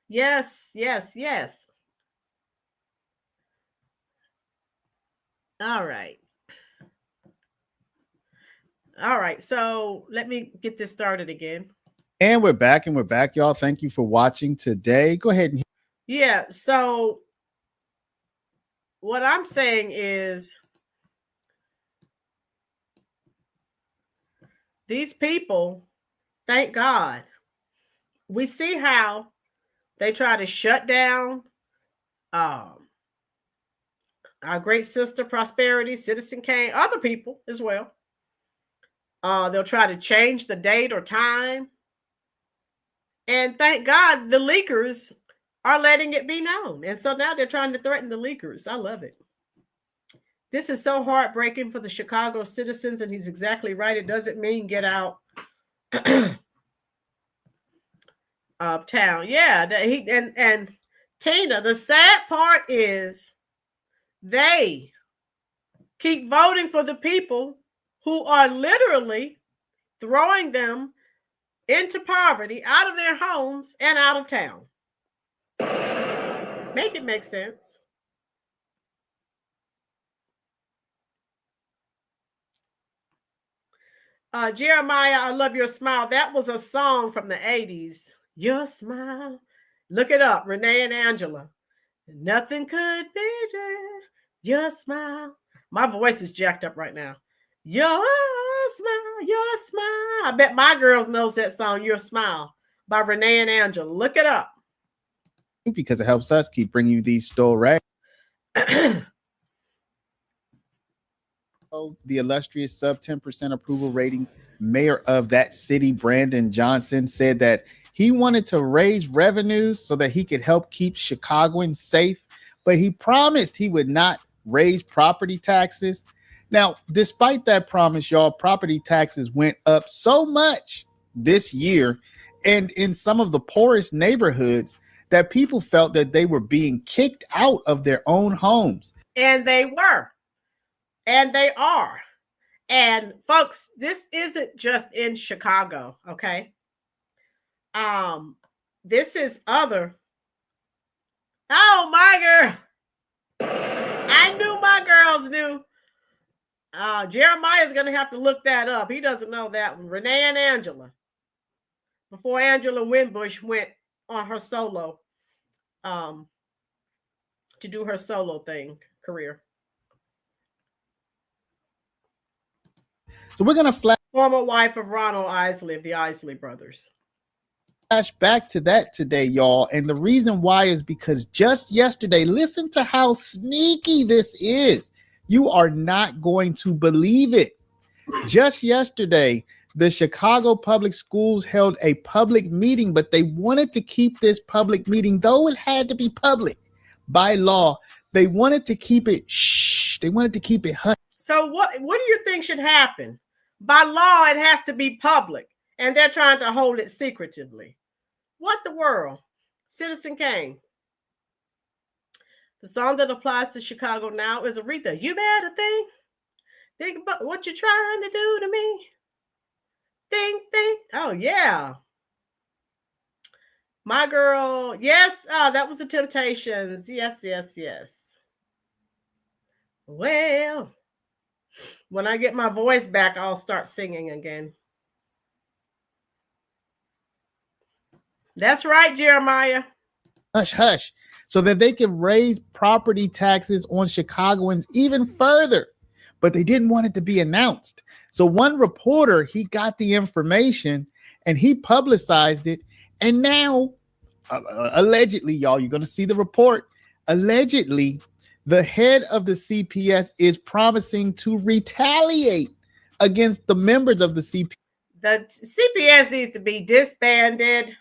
Yes, yes, yes. All right. All right, so let me get this started again. And we're back, y'all. Thank you for watching today. Go ahead and yeah. So what I'm saying is these people, thank God, we see how they try to shut down our great sister Prosperity, Citizen Kane, other people as well. They'll try to change the date or time. And thank God the leakers are letting it be known. And so now they're trying to threaten the leakers. I love it. This is so heartbreaking for the Chicago citizens. And he's exactly right. It doesn't mean get out of town. Yeah. And Tina, the sad part is they keep voting for the people who are literally throwing them into poverty, out of their homes and out of town. Make it make sense. Jeremiah, I love your smile. That was a song from the 80s. Your smile. Look it up. Renee and Angela. Nothing could be there. Your smile. My voice is jacked up right now. Your smile, your smile. I bet my girls knows that song, Your Smile, by Renee and Angela. Look it up. Because it helps us keep bringing you these stories. The illustrious sub 10% approval rating mayor of that city, Brandon Johnson, said that he wanted to raise revenues so that he could help keep Chicagoans safe, but he promised he would not raise property taxes. Now, despite that promise, y'all, property taxes went up so much this year and in some of the poorest neighborhoods that people felt that they were being kicked out of their own homes. And they were. And they are. And folks, this isn't just in Chicago, okay? This is other. Oh, my girl. I knew my girls knew. Jeremiah's going to have to look that up. He doesn't know that one. Renee and Angela. Before Angela Winbush went on her solo, to do her solo career. So we're going to former wife of Ronald Isley of the Isley brothers. Flash back to that today, y'all. And the reason why is because just yesterday, listen to how sneaky this is. You are not going to believe it. Just yesterday, the Chicago Public Schools held a public meeting, but they wanted to keep this public meeting, though it had to be public by law. They wanted to keep it They wanted to keep it hush. So what do you think should happen? By law, it has to be public, and they're trying to hold it secretively. What the world? Citizen Kane. The song that applies to Chicago now is Aretha. You better think about what you're trying to do to me. Think. Oh, yeah. My girl. Yes. Oh, that was the Temptations. Yes. Well, when I get my voice back, I'll start singing again. That's right, Jeremiah. Hush, so that they could raise property taxes on Chicagoans even further. But they didn't want it to be announced. So one reporter, he got the information and he publicized it. And now, allegedly, y'all, you're going to see the report. Allegedly, the head of the CPS is promising to retaliate against the members of the CPS. The CPS needs to be disbanded.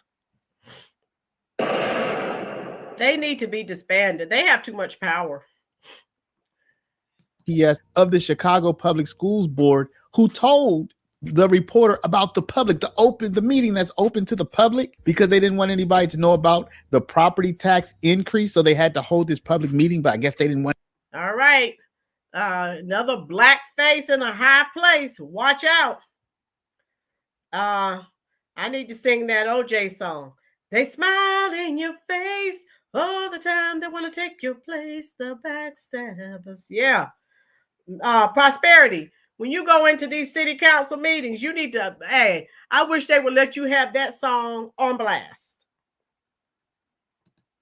They need to be disbanded. They have too much power. Yes, of the Chicago Public Schools Board, who told the reporter about the meeting that's open to the public, because they didn't want anybody to know about the property tax increase. So they had to hold this public meeting, but I guess they didn't want. All right. Another black face in a high place. Watch out. I need to sing that OJ song. They smile in your face all the time. They want to take your place. The backstabbers. Yeah. Prosperity. When you go into these city council meetings, you need to, I wish they would let you have that song on blast.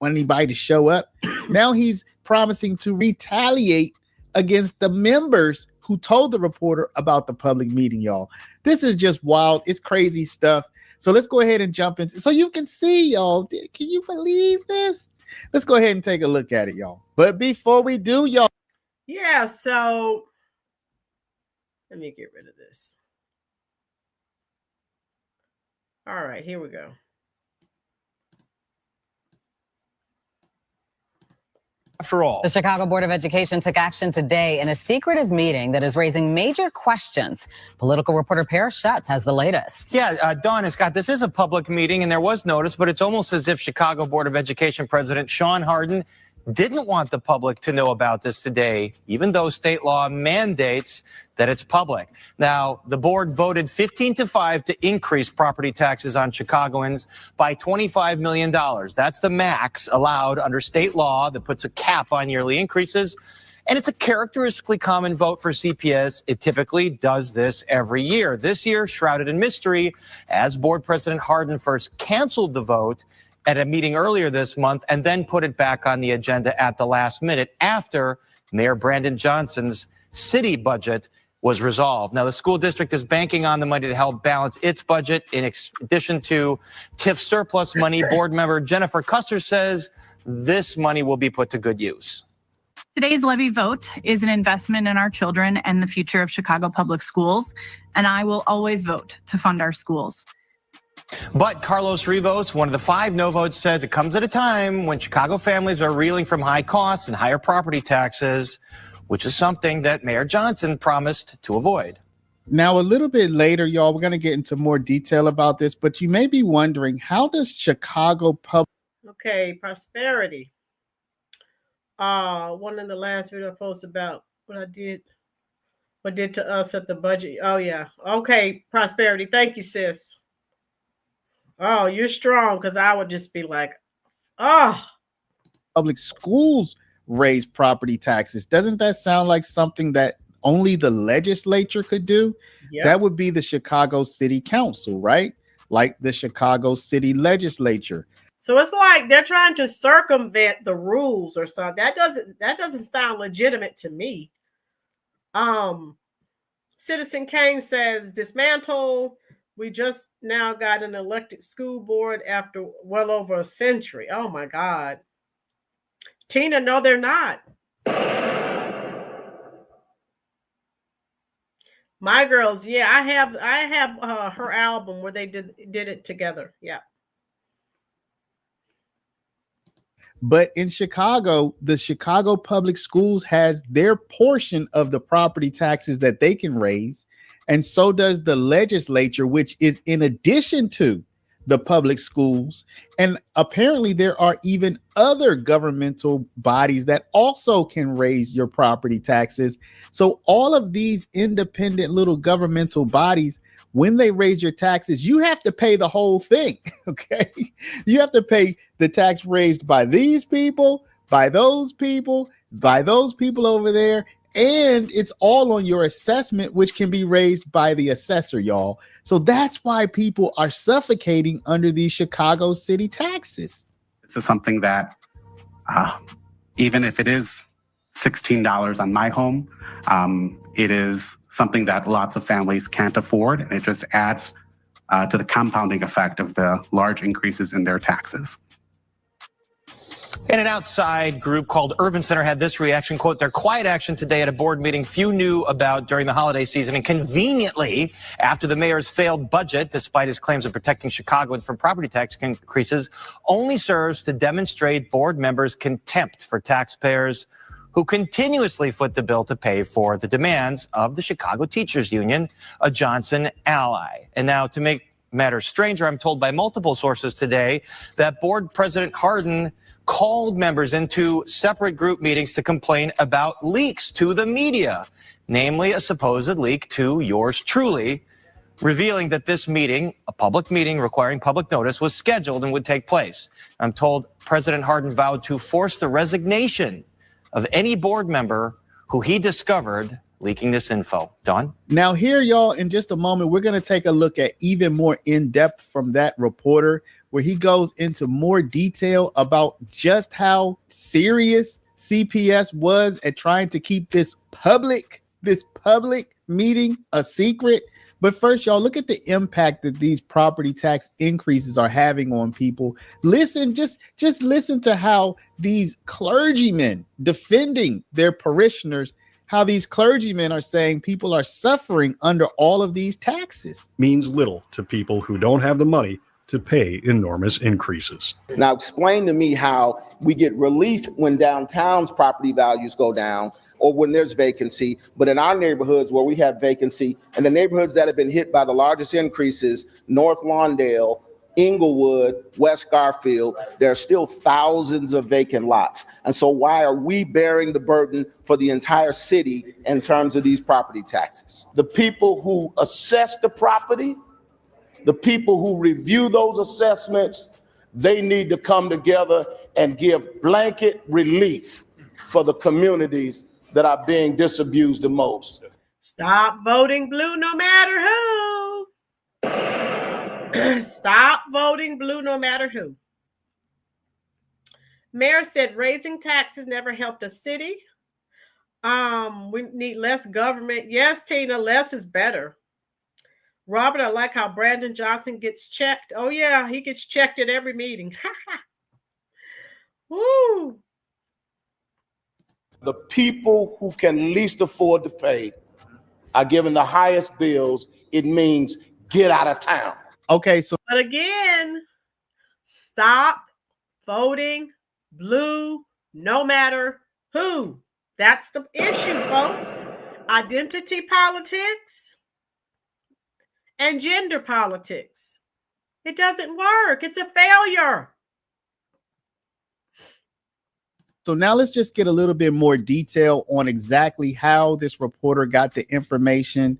Want anybody to show up. Now he's promising to retaliate against the members who told the reporter about the public meeting, y'all. This is just wild. It's crazy stuff. So let's go ahead and jump into, so you can see, y'all. Can you believe this? Let's go ahead and take a look at it, y'all. But before we do, y'all. Yeah, so let me get rid of this. All right, here we go. After all, the Chicago Board of Education took action today in a secretive meeting that is raising major questions. Political reporter Paris Schatz has the latest. Yeah, Dawn and Scott, this is a public meeting and there was notice, but it's almost as if Chicago Board of Education President Sean Hardin didn't want the public to know about this today, even though state law mandates that it's public. Now, the board voted 15-5 to increase property taxes on Chicagoans by $25 million. That's the max allowed under state law that puts a cap on yearly increases. And it's a characteristically common vote for CPS. It typically does this every year. This year, shrouded in mystery, as Board President Hardin first canceled the vote at a meeting earlier this month and then put it back on the agenda at the last minute after Mayor Brandon Johnson's city budget was resolved. Now, the school district is banking on the money to help balance its budget. In addition to TIF surplus money, board member Jennifer Custer says this money will be put to good use. Today's levy vote is an investment in our children and the future of Chicago Public Schools, and I will always vote to fund our schools. But Carlos Rivas, one of the 5 no votes, says it comes at a time when Chicago families are reeling from high costs and higher property taxes, which is something that Mayor Johnson promised to avoid. Now, a little bit later, y'all, we're going to get into more detail about this, but you may be wondering, how does Chicago Public... Okay, prosperity. One in the last video I posted about what did to us at the budget. Oh yeah. Okay, prosperity. Thank you, sis. Oh, you're strong, because I would just be like, Public schools raise property taxes. Doesn't that sound like something that only the legislature could do? Yep. That would be the Chicago City Council, right? Like the Chicago City Legislature. So it's like they're trying to circumvent the rules or something. That doesn't sound legitimate to me. Citizen Kane says, dismantle. We just now got an elected school board after well over a century. Oh my God. Tina, no, they're not. My Girls, yeah, I have her album where they did it together. Yeah. But in Chicago, the Chicago Public Schools has their portion of the property taxes that they can raise. And so does the legislature, which is in addition to the public schools. And apparently there are even other governmental bodies that also can raise your property taxes. So all of these independent little governmental bodies, when they raise your taxes, you have to pay the whole thing, okay? You have to pay the tax raised by these people, by those people over there, and it's all on your assessment, which can be raised by the assessor, y'all. So that's why people are suffocating under these Chicago city taxes. This is something that, even if it is $16 on my home, it is something that lots of families can't afford, and it just adds to the compounding effect of the large increases in their taxes. And an outside group called Urban Center had this reaction, quote, their quiet action today at a board meeting few knew about during the holiday season, and conveniently after the mayor's failed budget, despite his claims of protecting Chicagoans from property tax increases, only serves to demonstrate board members' contempt for taxpayers who continuously foot the bill to pay for the demands of the Chicago Teachers Union, a Johnson ally. And now, to make matters stranger, I'm told by multiple sources today that board president Hardin called members into separate group meetings to complain about leaks to the media, namely a supposed leak to yours truly, revealing that this meeting, a public meeting requiring public notice, was scheduled and would take place. I'm told President Hardin vowed to force the resignation of any board member who he discovered leaking this info. Dawn? Now here, y'all, in just a moment, we're going to take a look at even more in-depth from that reporter, where he goes into more detail about just how serious CPS was at trying to keep this public meeting a secret. But first, y'all, look at the impact that these property tax increases are having on people. Listen, just listen to how these clergymen defending their parishioners, how these clergymen are saying people are suffering under all of these taxes. Means little to people who don't have the money to pay enormous increases. Now explain to me how we get relief when downtown's property values go down or when there's vacancy, but in our neighborhoods where we have vacancy and the neighborhoods that have been hit by the largest increases, North Lawndale, Inglewood, West Garfield, there are still thousands of vacant lots. And so why are we bearing the burden for the entire city in terms of these property taxes? The people who assess the property, the people who review those assessments, they need to come together and give blanket relief for the communities that are being disabused the most. Stop voting blue no matter who. Stop voting blue no matter who. Mayor said raising taxes never helped a city. We need less government. Yes, Tina, less is better. Robert, I like how Brandon Johnson gets checked. Oh yeah, he gets checked at every meeting. Woo! The people who can least afford to pay are given the highest bills. It means get out of town. Okay, so But again, stop voting blue, no matter who. That's the issue, folks. Identity politics and gender politics. It doesn't work. It's a failure. So now let's just get a little bit more detail on exactly how this reporter got the information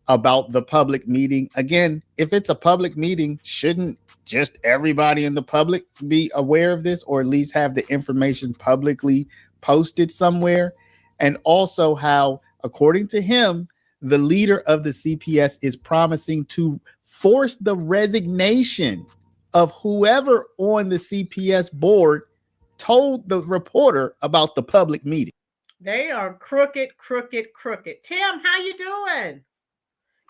about the public meeting. Again, if it's a public meeting, shouldn't just everybody in the public be aware of this, or at least have the information publicly posted somewhere? And also how, according to him, the leader of the CPS is promising to force the resignation of whoever on the CPS board told the reporter about the public meeting. They are crooked. Tim, how you doing?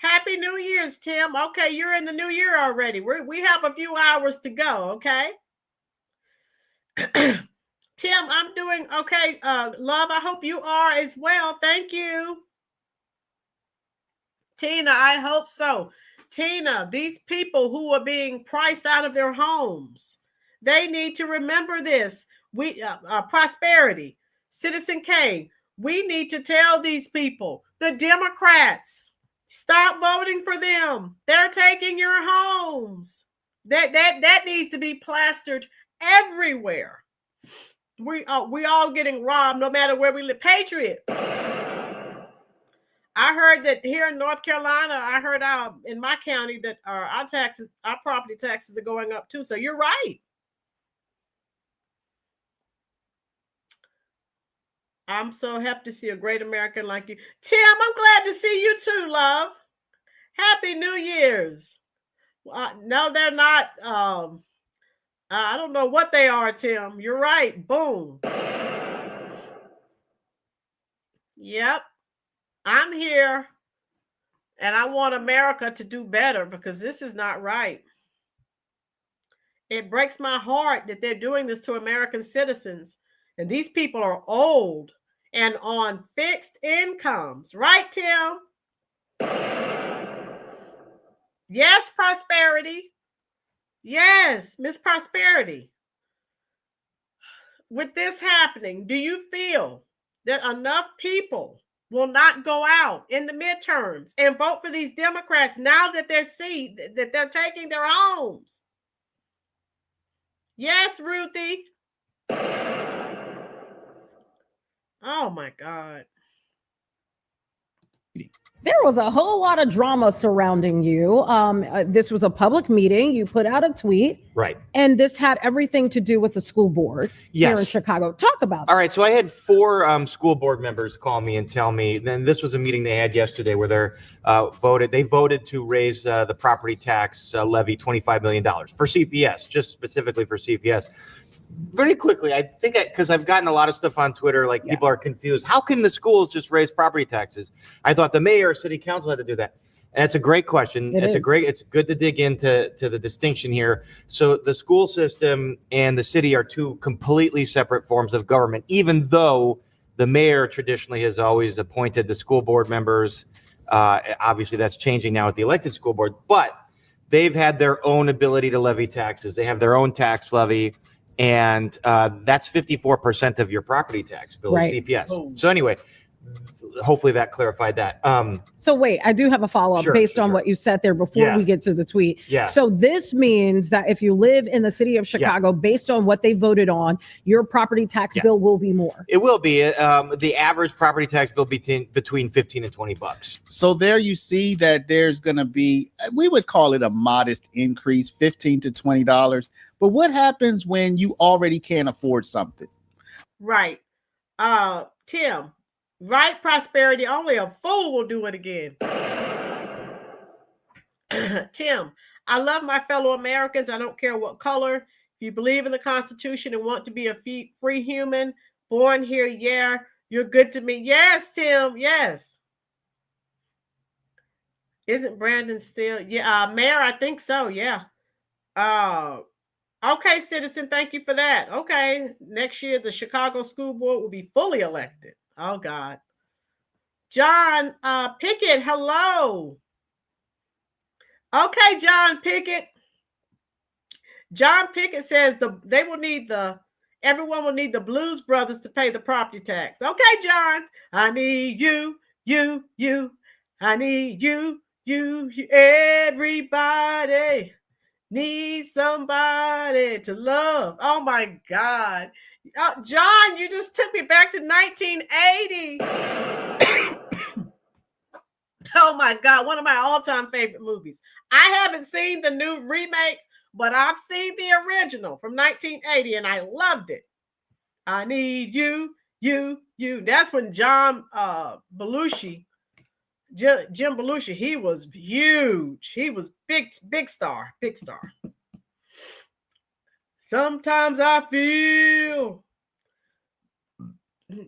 Happy New Year's, Tim. Okay, you're in the new year already. We have a few hours to go, okay? Tim, I'm doing okay. Love, I hope you are as well. Thank you. Tina, I hope so. Tina, these people who are being priced out of their homes, they need to remember this. We Prosperity, Citizen K, we need to tell these people, the Democrats, stop voting for them. They're taking your homes. That needs to be plastered everywhere. We all getting robbed no matter where we live. Patriot. I heard that here in North Carolina, I heard in my county that our property taxes are going up too. So you're right. I'm so happy to see a great American like you. Tim, I'm glad to see you too, love. Happy New Year's. No, they're not. I don't know what they are, Tim. You're right. Boom. Yep. I'm here. And I want America to do better because this is not right. It breaks my heart that they're doing this to American citizens. And these people are old and on fixed incomes. Right, Tim? Yes, Prosperity. Yes, Miss Prosperity. With this happening, do you feel that enough people will not go out in the midterms and vote for these Democrats now that they're taking their homes? Yes, Ruthie. Oh my God. There was a whole lot of drama surrounding you. This was a public meeting. You put out a tweet. Right. And this had everything to do with the school board here in Yes. Chicago. Talk about All right. So I had 4 school board members call me and tell me, then this was a meeting they had yesterday where they voted to raise the property tax levy $25 million for CPS, just specifically for CPS. Very quickly, I think because I've gotten a lot of stuff on Twitter, like people are confused. How can the schools just raise property taxes? I thought the mayor or city council had to do that. And it's a great question. It's good to dig into the distinction here. So the school system and the city are 2 completely separate forms of government, even though the mayor traditionally has always appointed the school board members. Obviously, that's changing now with the elected school board, but they've had their own ability to levy taxes. They have their own tax levy. And that's 54% of your property tax bill, Right. CPS. Oh. So anyway, hopefully that clarified that. So wait, I do have a follow-up based on what you said there before we get to the tweet. Yeah. So this means that if you live in the city of Chicago, based on what they voted on, your property tax bill will be more. It will be. The average property tax bill between $15 and $20. So there you see that there's going to be, we would call it a modest increase, $15 to $20. But what happens when you already can't afford something? Right. Tim, right, Prosperity, only a fool will do it again. Tim, I love my fellow Americans. I don't care what color. If you believe in the Constitution and want to be a free human, born here, You're good to me. Yes, Tim. Yes. Isn't Brandon still? Yeah, Mayor, I think so. Yeah. Okay, citizen, thank you for that. Okay, next year the Chicago School Board will be fully elected. Oh God. John Pickett, hello. Okay, John Pickett. John Pickett says everyone will need the Blues Brothers to pay the property tax. Okay, John. I need you. I need you. Everybody needs somebody to love. Oh my God. John, you just took me back to 1980. Oh my God, one of my all-time favorite movies. I haven't seen the new remake, but I've seen the original from 1980 and I loved it. I need you. That's when Jim Belushi, he was huge. He was big star. Sometimes I feel.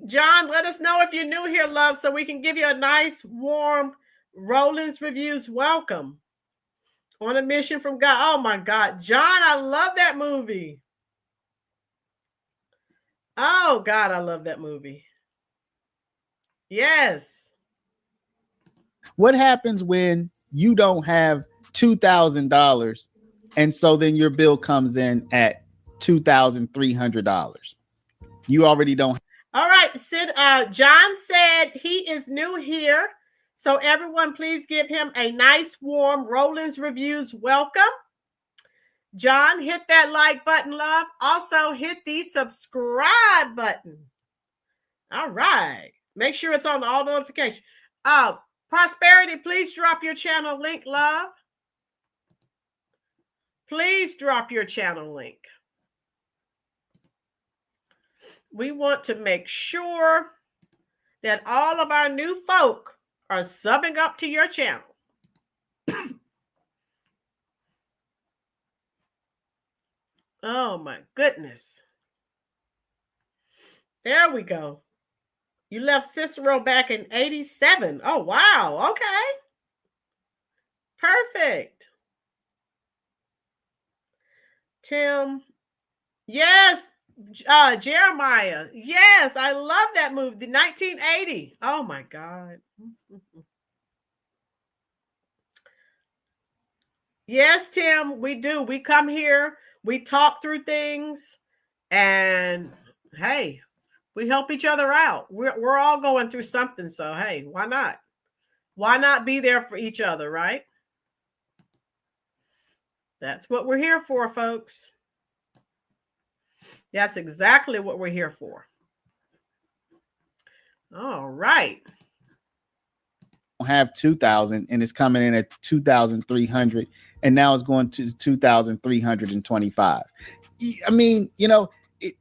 John, let us know if you're new here, love, so we can give you a nice, warm Rolynn's Reviews welcome. On a mission from God. Oh my God. John, I love that movie. Oh God, I love that movie. Yes. What happens when you don't have $2,000 and so then your bill comes in at $2,300? You already don't. All right, Sid. John said he is new here. So everyone, please give him a nice, warm Rolynn's Reviews welcome. John, hit that like button, love. Also, hit the subscribe button. All right. Make sure it's on all notifications. Prosperity, please drop your channel link, love. Please drop your channel link. We want to make sure that all of our new folk are subbing up to your channel. Oh my goodness. There we go. You left Cicero back in 87. Oh, wow. Okay. Perfect. Tim. Yes. Jeremiah. Yes, I love that movie. The 1980. Oh my God. Yes, Tim, we do. We come here, we talk through things, and hey, we help each other out. We're all going through something, so hey, why not? Why not be there for each other, right? That's what we're here for, folks. That's exactly what we're here for. All right. Have 2,000 and it's coming in at 2,300 and now it's going to 2,325. I mean, you know,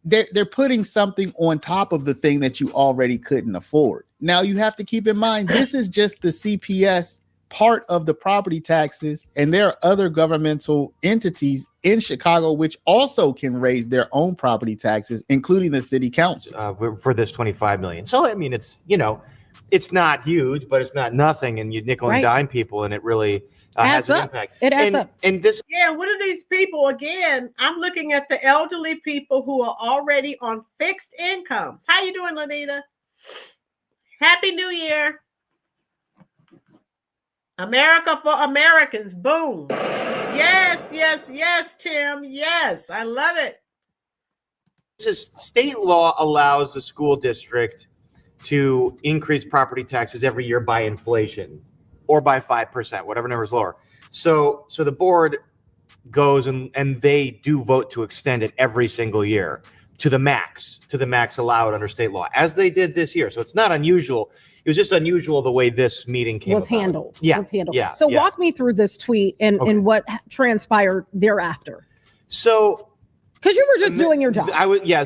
they're putting something on top of the thing that you already couldn't afford. Now you have to keep in mind, this is just the CPS part of the property taxes, and there are other governmental entities in Chicago which also can raise their own property taxes, including the city council for this 25 million. So I mean, it's, you know, it's not huge, but it's not nothing, and you nickel and dime people, and it really has an impact. It adds up. And this, yeah, what are these people? Again, I'm looking at the elderly people who are already on fixed incomes. How you doing, Lanita? Happy New Year. America for Americans. Boom. Yes, Tim. Yes, I love it. this is state law allows the school district to increase property taxes every year by inflation or by 5%, whatever number is lower. So the board goes and they do vote to extend it every single year to the max allowed under state law, as they did this year. So it's not unusual. It was just unusual the way this meeting was handled. Yeah. Was handled. Yeah. So walk me through this tweet and what transpired thereafter. So, because you were just doing your job.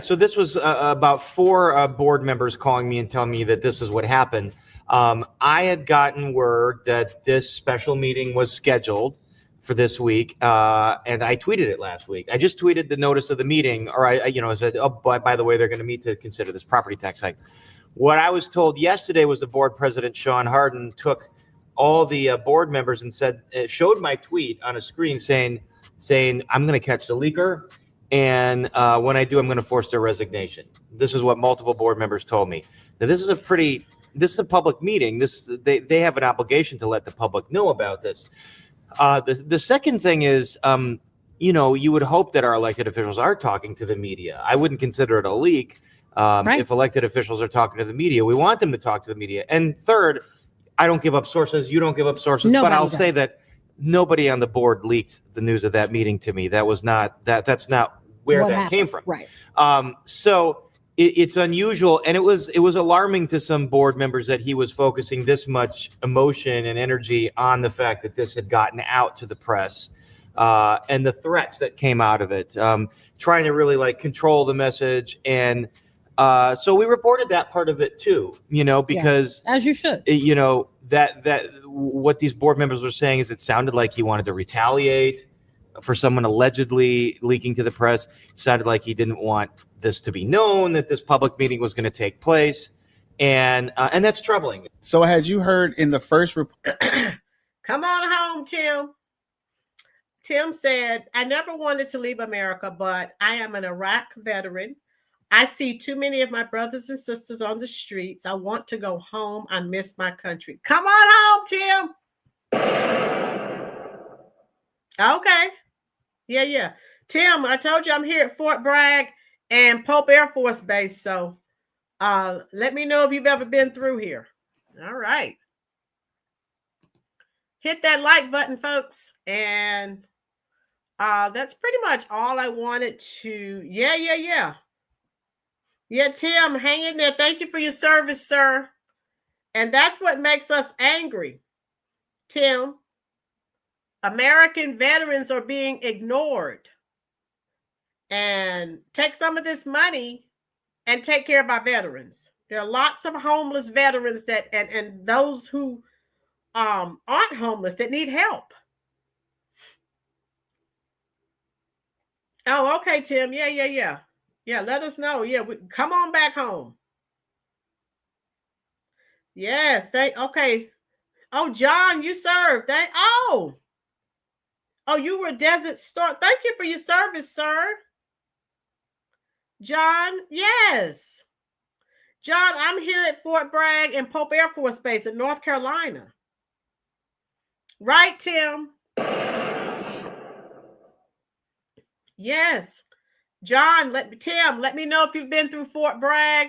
So this was about 4 board members calling me and telling me that this is what happened. I had gotten word that this special meeting was scheduled for this week, and I tweeted it last week. I just tweeted the notice of the meeting, or I said, oh, by the way, they're going to meet to consider this property tax hike. What I was told yesterday was the board president, Sean Harden, took all the board members and showed my tweet on a screen saying, I'm going to catch the leaker. And when I do, I'm going to force their resignation. This is what multiple board members told me. Now, this is a public meeting. They have an obligation to let the public know about this. The second thing is, you would hope that our elected officials are talking to the media. I wouldn't consider it a leak if elected officials are talking to the media. We want them to talk to the media. And third, I don't give up sources. You don't give up sources. Nobody but I'll does. say that nobody on the board leaked the news of that meeting to me. That was not that's not where What that happened. came from. Right. So it's unusual, and it was alarming to some board members that he was focusing this much emotion and energy on the fact that this had gotten out to the press, and the threats that came out of it, trying to really control the message. And so we reported that part of it too, because as you should, that what these board members were saying is it sounded like he wanted to retaliate for someone allegedly leaking to the press. It sounded like he didn't want this to be known that this public meeting was going to take place. And that's troubling. So as you heard in the first report, Come on home, Tim. Tim said, I never wanted to leave America, but I am an Iraq veteran. I see too many of my brothers and sisters on the streets. I want to go home. I miss my country. Come on home, Tim. Okay. Yeah. Tim, I told you I'm here at Fort Bragg and Pope Air Force Base. So let me know if you've ever been through here. All right. Hit that like button, folks. And that's pretty much all I wanted to. Yeah. Yeah, Tim, hang in there. Thank you for your service, sir. And that's what makes us angry, Tim. American veterans are being ignored. And take some of this money and take care of our veterans. There are lots of homeless veterans that and those who aren't homeless that need help. Oh, okay, Tim. Yeah. Yeah, let us know. Yeah, come on back home. Yes, okay. Oh, John, you served. Oh, you were Desert Storm. Thank you for your service, sir. John, yes. John, I'm here at Fort Bragg and Pope Air Force Base in North Carolina. Right, Tim? Yes. John, Tim, let me know if you've been through Fort Bragg,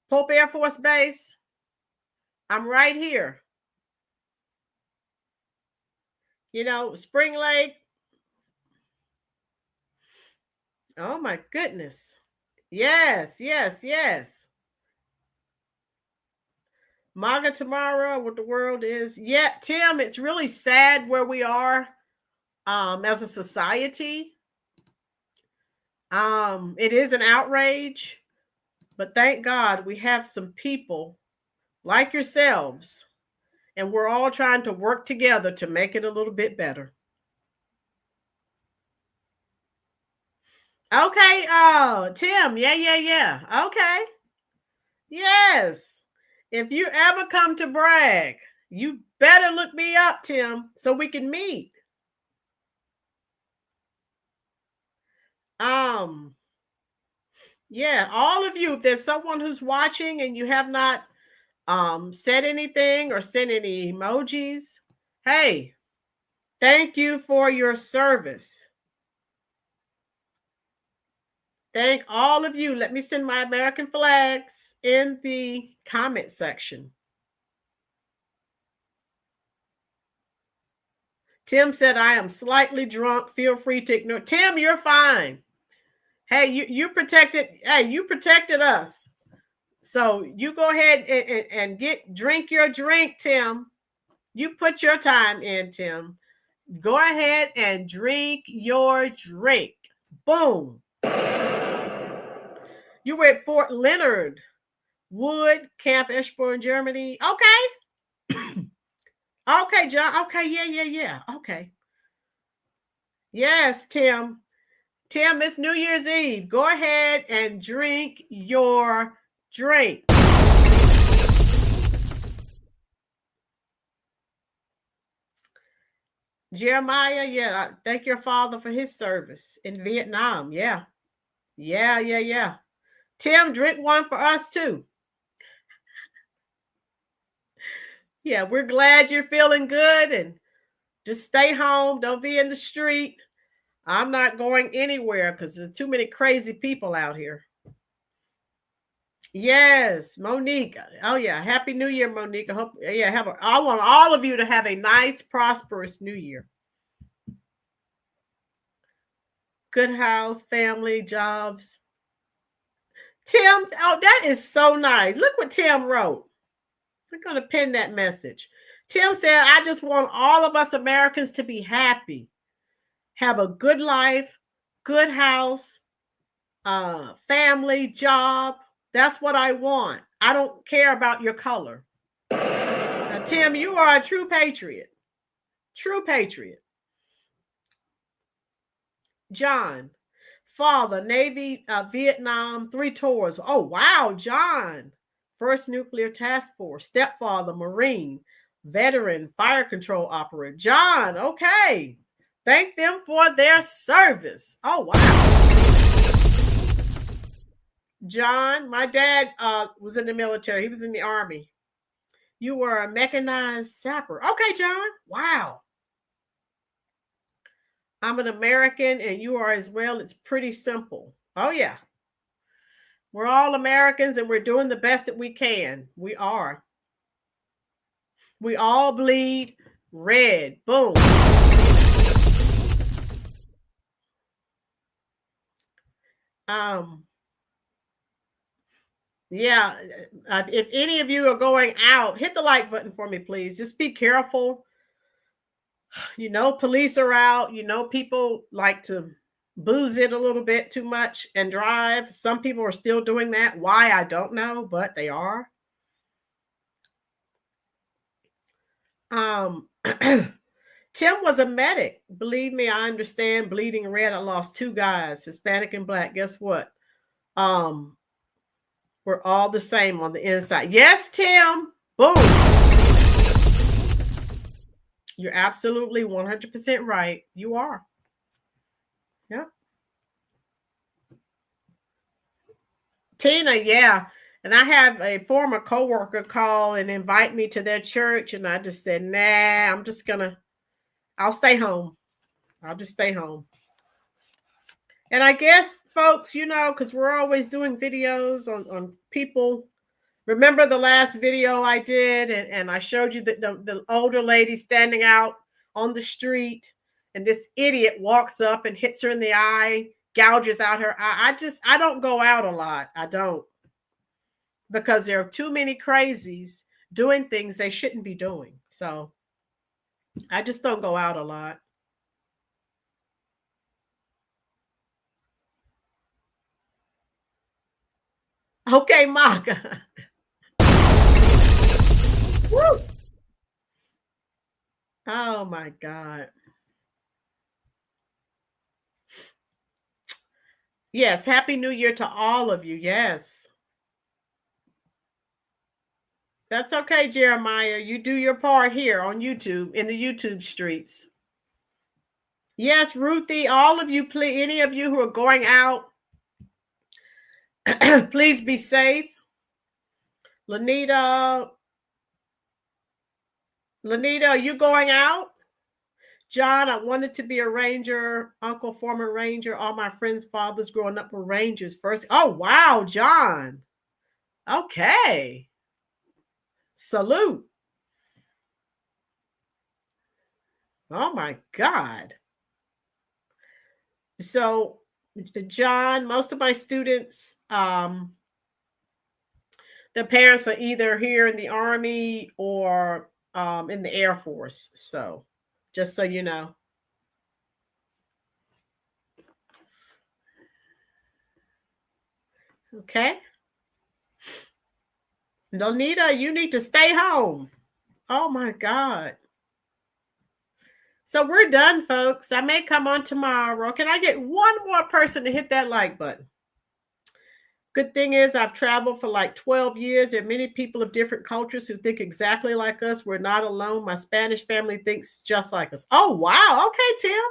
Pope Air Force Base. I'm right here. Spring Lake. Oh my goodness. Yes. MAGA tomorrow, what the world is. Yeah, Tim, it's really sad where we are as a society. It is an outrage, but thank God we have some people like yourselves, and we're all trying to work together to make it a little bit better. Okay, Tim, yeah. Okay. Yes. If you ever come to Bragg, you better look me up, Tim, so we can meet. Yeah, all of you, if there's someone who's watching and you have not said anything or sent any emojis, hey, thank you for your service. Thank all of you. Let me send my American flags in the comment section. Tim said, I am slightly drunk. Feel free to ignore. Tim, you're fine. Hey, you protected. Hey, you protected us. So you go ahead and drink your drink, Tim. You put your time in, Tim. Go ahead and drink your drink. Boom. You were at Fort Leonard Wood, Camp Eschborn, Germany. Okay. Okay, John. Okay, yeah. Okay. Yes, Tim. Tim, it's New Year's Eve. Go ahead and drink your drink. Jeremiah, yeah, thank your father for his service in Vietnam. Yeah. Tim, drink one for us too. Yeah, we're glad you're feeling good, and just stay home. Don't be in the street. I'm not going anywhere because there's too many crazy people out here. Yes, Monique. Oh yeah, Happy New Year, Monique. I hope. Yeah, I want all of you to have a nice, prosperous New Year. Good house, family, jobs. Tim, oh, that is so nice. Look what Tim wrote. We're going to pin that message. Tim said, I just want all of us Americans to be happy, have a good life, good house, family, job. That's what I want. I don't care about your color. Now, Tim, you are a true patriot. True patriot. John, father, Navy, Vietnam, 3 tours. Oh, wow, John. First Nuclear Task Force, stepfather, Marine, veteran, fire control operator. John, okay. Thank them for their service. Oh, wow. John, my dad was in the military. He was in the Army. You were a mechanized sapper. Okay, John. Wow. I'm an American and you are as well. It's pretty simple. Oh, yeah. We're all Americans and we're doing the best that we can. We are. We all bleed red. Boom. Yeah. If any of you are going out, hit the like button for me, please. Just be careful. You know, police are out. You know, people like to booze it a little bit too much and drive. Some people are still doing that. Why, I don't know, but they are. Tim was a medic. Believe me, I understand bleeding red. I lost 2 guys, Hispanic and Black. Guess what? We're all the same on the inside. Yes, Tim. Boom. You're absolutely 100% right. You are. Yeah. Tina, yeah. And I have a former coworker call and invite me to their church. And I just said, nah, I'll stay home. I'll just stay home. And I guess, folks, you know, because we're always doing videos on people. Remember the last video I did, and I showed you the older lady standing out on the street, and this idiot walks up and hits her in the eye, gouges out her eye. I don't go out a lot. I don't. Because there are too many crazies doing things they shouldn't be doing. So I just don't go out a lot. Okay, Maka. Woo! Oh my God. Yes, Happy New Year to all of you. Yes. That's okay, Jeremiah. You do your part here on YouTube, in the YouTube streets. Yes, Ruthie, all of you, please, any of you who are going out, please be safe. Lanita, are you going out? John, I wanted to be a ranger, uncle, former ranger. All my friends' fathers growing up were rangers first. Oh, wow, John. Okay. Salute. Oh, my God. So, John, most of my students, their parents are either here in the Army or in the Air Force. So, just so you know. Okay. Donita, you need to stay home. Oh my God. So we're done, folks. I may come on tomorrow. Can I get one more person to hit that like button? Good thing is I've traveled for like 12 years. There are many people of different cultures who think exactly like us. We're not alone. My Spanish family thinks just like us. Oh, wow. Okay, Tim.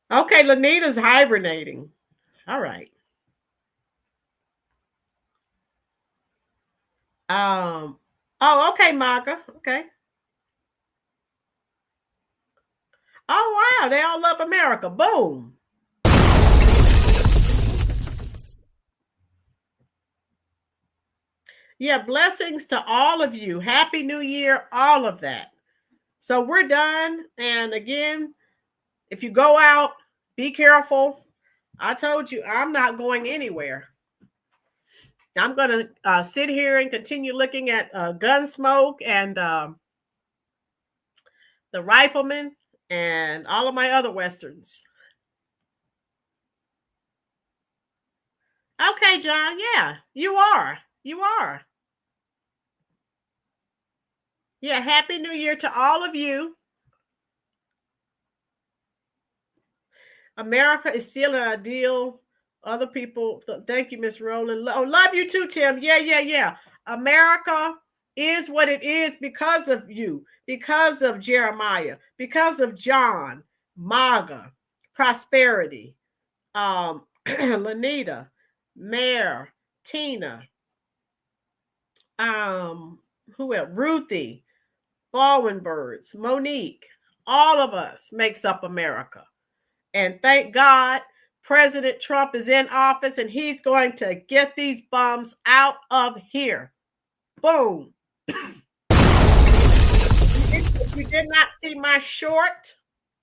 Okay, Lanita's hibernating. All right. Oh, okay, Maga. Okay. Oh, wow. They all love America. Boom. Yeah, blessings to all of you. Happy New Year, all of that. So we're done. And again, if you go out, be careful. I told you I'm not going anywhere. I'm going to sit here and continue looking at Gunsmoke and The Rifleman and all of my other Westerns. Okay, John. Yeah, you are. You are. Yeah, Happy New Year to all of you. America is still an ideal. Other people, thank you, Miss Rolynn. Oh, love you too, Tim. Yeah. America is what it is because of you, because of Jeremiah, because of John, Maga, Prosperity, Lanita, Mare, Tina, who else? Ruthie, Baldwin Birds, Monique. All of us makes up America. And thank God President Trump is in office and he's going to get these bums out of here. Boom. If you did not see my short,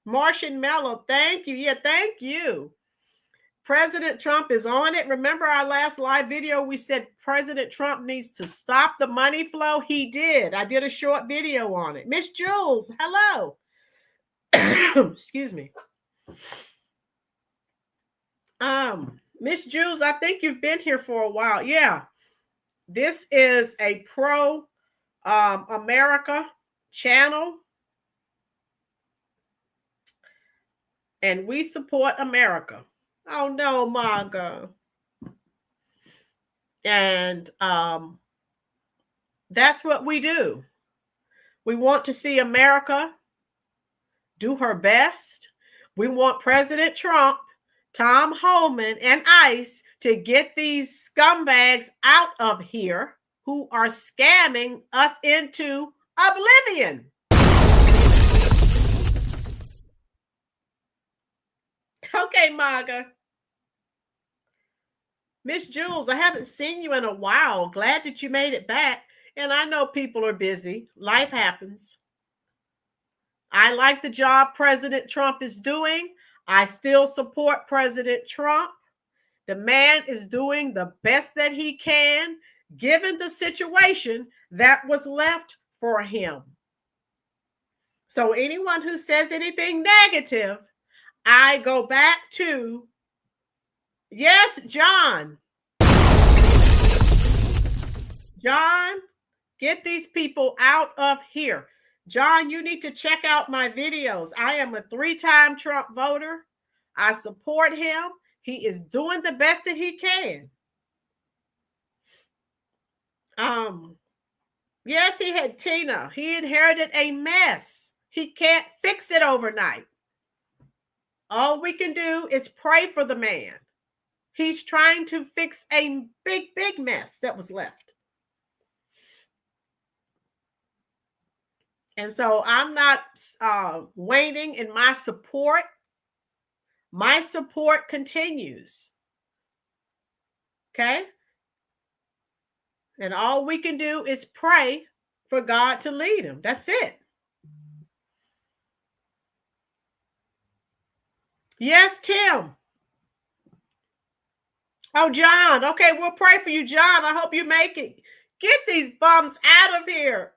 Martian Mellow, thank you. Yeah, thank you. President Trump is on it. Remember our last live video? We said President Trump needs to stop the money flow. He did. I did a short video on it. Miss Jules, hello. Excuse me. Miss Jules, I think you've been here for a while. Yeah. This is a pro America channel. And we support America. Oh no, Maga. And that's what we do. We want to see America do her best. We want President Trump, Tom Homan, and ICE to get these scumbags out of here who are scamming us into oblivion. Okay, Maga. Miss Jules, I haven't seen you in a while. Glad that you made it back. And I know people are busy. Life happens. I like the job President Trump is doing. I still support President Trump. The man is doing the best that he can, given the situation that was left for him. So anyone who says anything negative, I go back to, yes, John. John, get these people out of here. John, you need to check out my videos. I am a 3-time Trump voter. I support him. He is doing the best that he can. Yes, he had Tina. He inherited a mess. He can't fix it overnight. All we can do is pray for the man. He's trying to fix a big mess that was left. And so I'm not waning in my support. My support continues. Okay? And all we can do is pray for God to lead him. That's it. Yes, Tim. Oh, John. Okay, we'll pray for you, John. I hope you make it. Get these bums out of here.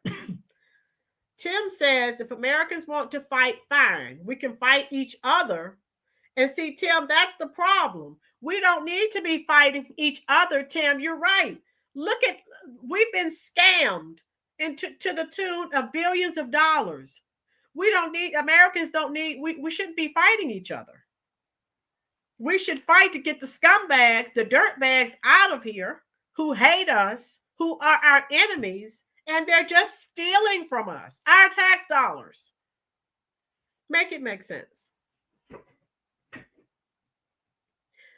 Tim says, if Americans want to fight, fine. We can fight each other. And see, Tim, that's the problem. We don't need to be fighting each other, Tim. You're right. Look at, we've been scammed to the tune of billions of dollars. We don't need, Americans don't need, we shouldn't be fighting each other. We should fight to get the scumbags, the dirtbags out of here who hate us, who are our enemies, and they're just stealing from us, our tax dollars. Make it make sense.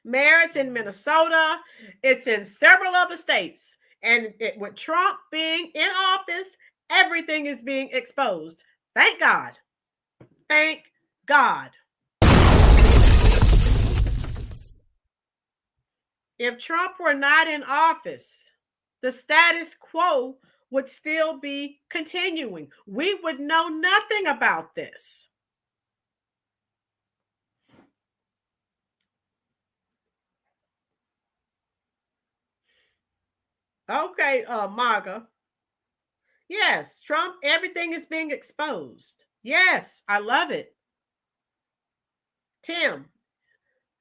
Mayor, it's in Minnesota. It's in several other states. And with Trump being in office, everything is being exposed. Thank God. Thank God. If Trump were not in office, the status quo would still be continuing. We would know nothing about this. Okay, MAGA. Yes, Trump, everything is being exposed. Yes, I love it. Tim,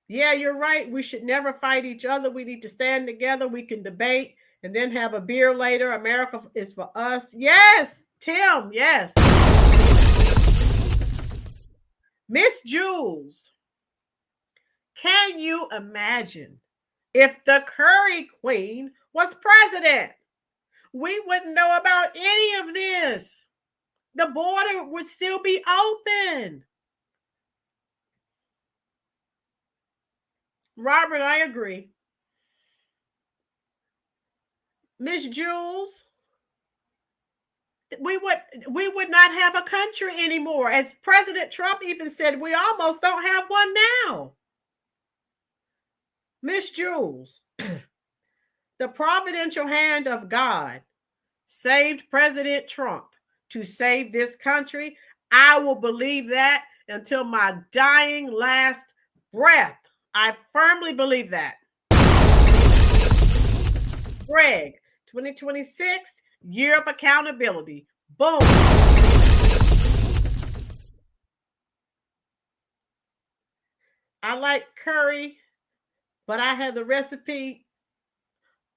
yeah, you're right. We should never fight each other. We need to stand together. We can debate and then have a beer later. America is for us. Yes, Tim, yes. Miss Jules, can you imagine if the Curry Queen was president? We wouldn't know about any of this. The border would still be open. Robert, I agree. Miss Jules, we would not have a country anymore. As President Trump even said, we almost don't have one now. Miss Jules, the providential hand of God saved President Trump to save this country. I will believe that until my dying last breath. I firmly believe that. Greg, 2026, year of accountability. Boom. I like curry, but I have the recipe.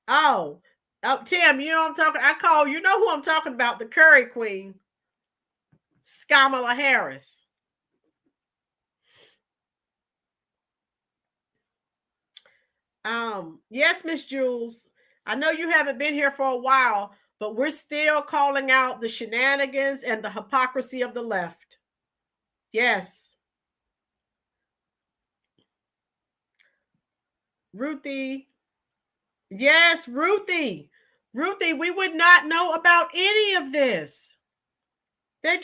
Oh, Tim, you know what I'm talking. You know who I'm talking about, the Curry Queen, Kamala Harris. Yes, Miss Jules, I know you haven't been here for a while, but we're still calling out the shenanigans and the hypocrisy of the left. Yes. Ruthie. Yes, Ruthie. Ruthie, we would not know about any of this. They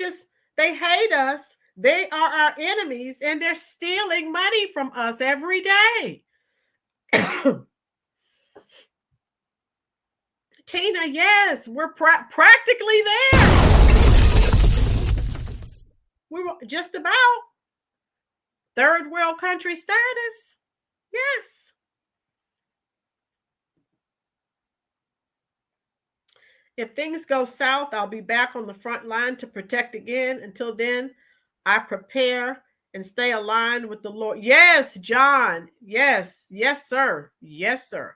hate us. They are our enemies, and they're stealing money from us every day. Tina, yes, we're practically there. We were just about third world country status. Yes. If things go south, I'll be back on the front line to protect again. Until then, I prepare and stay aligned with the Lord. Yes, John. Yes. Yes, sir. Yes, sir.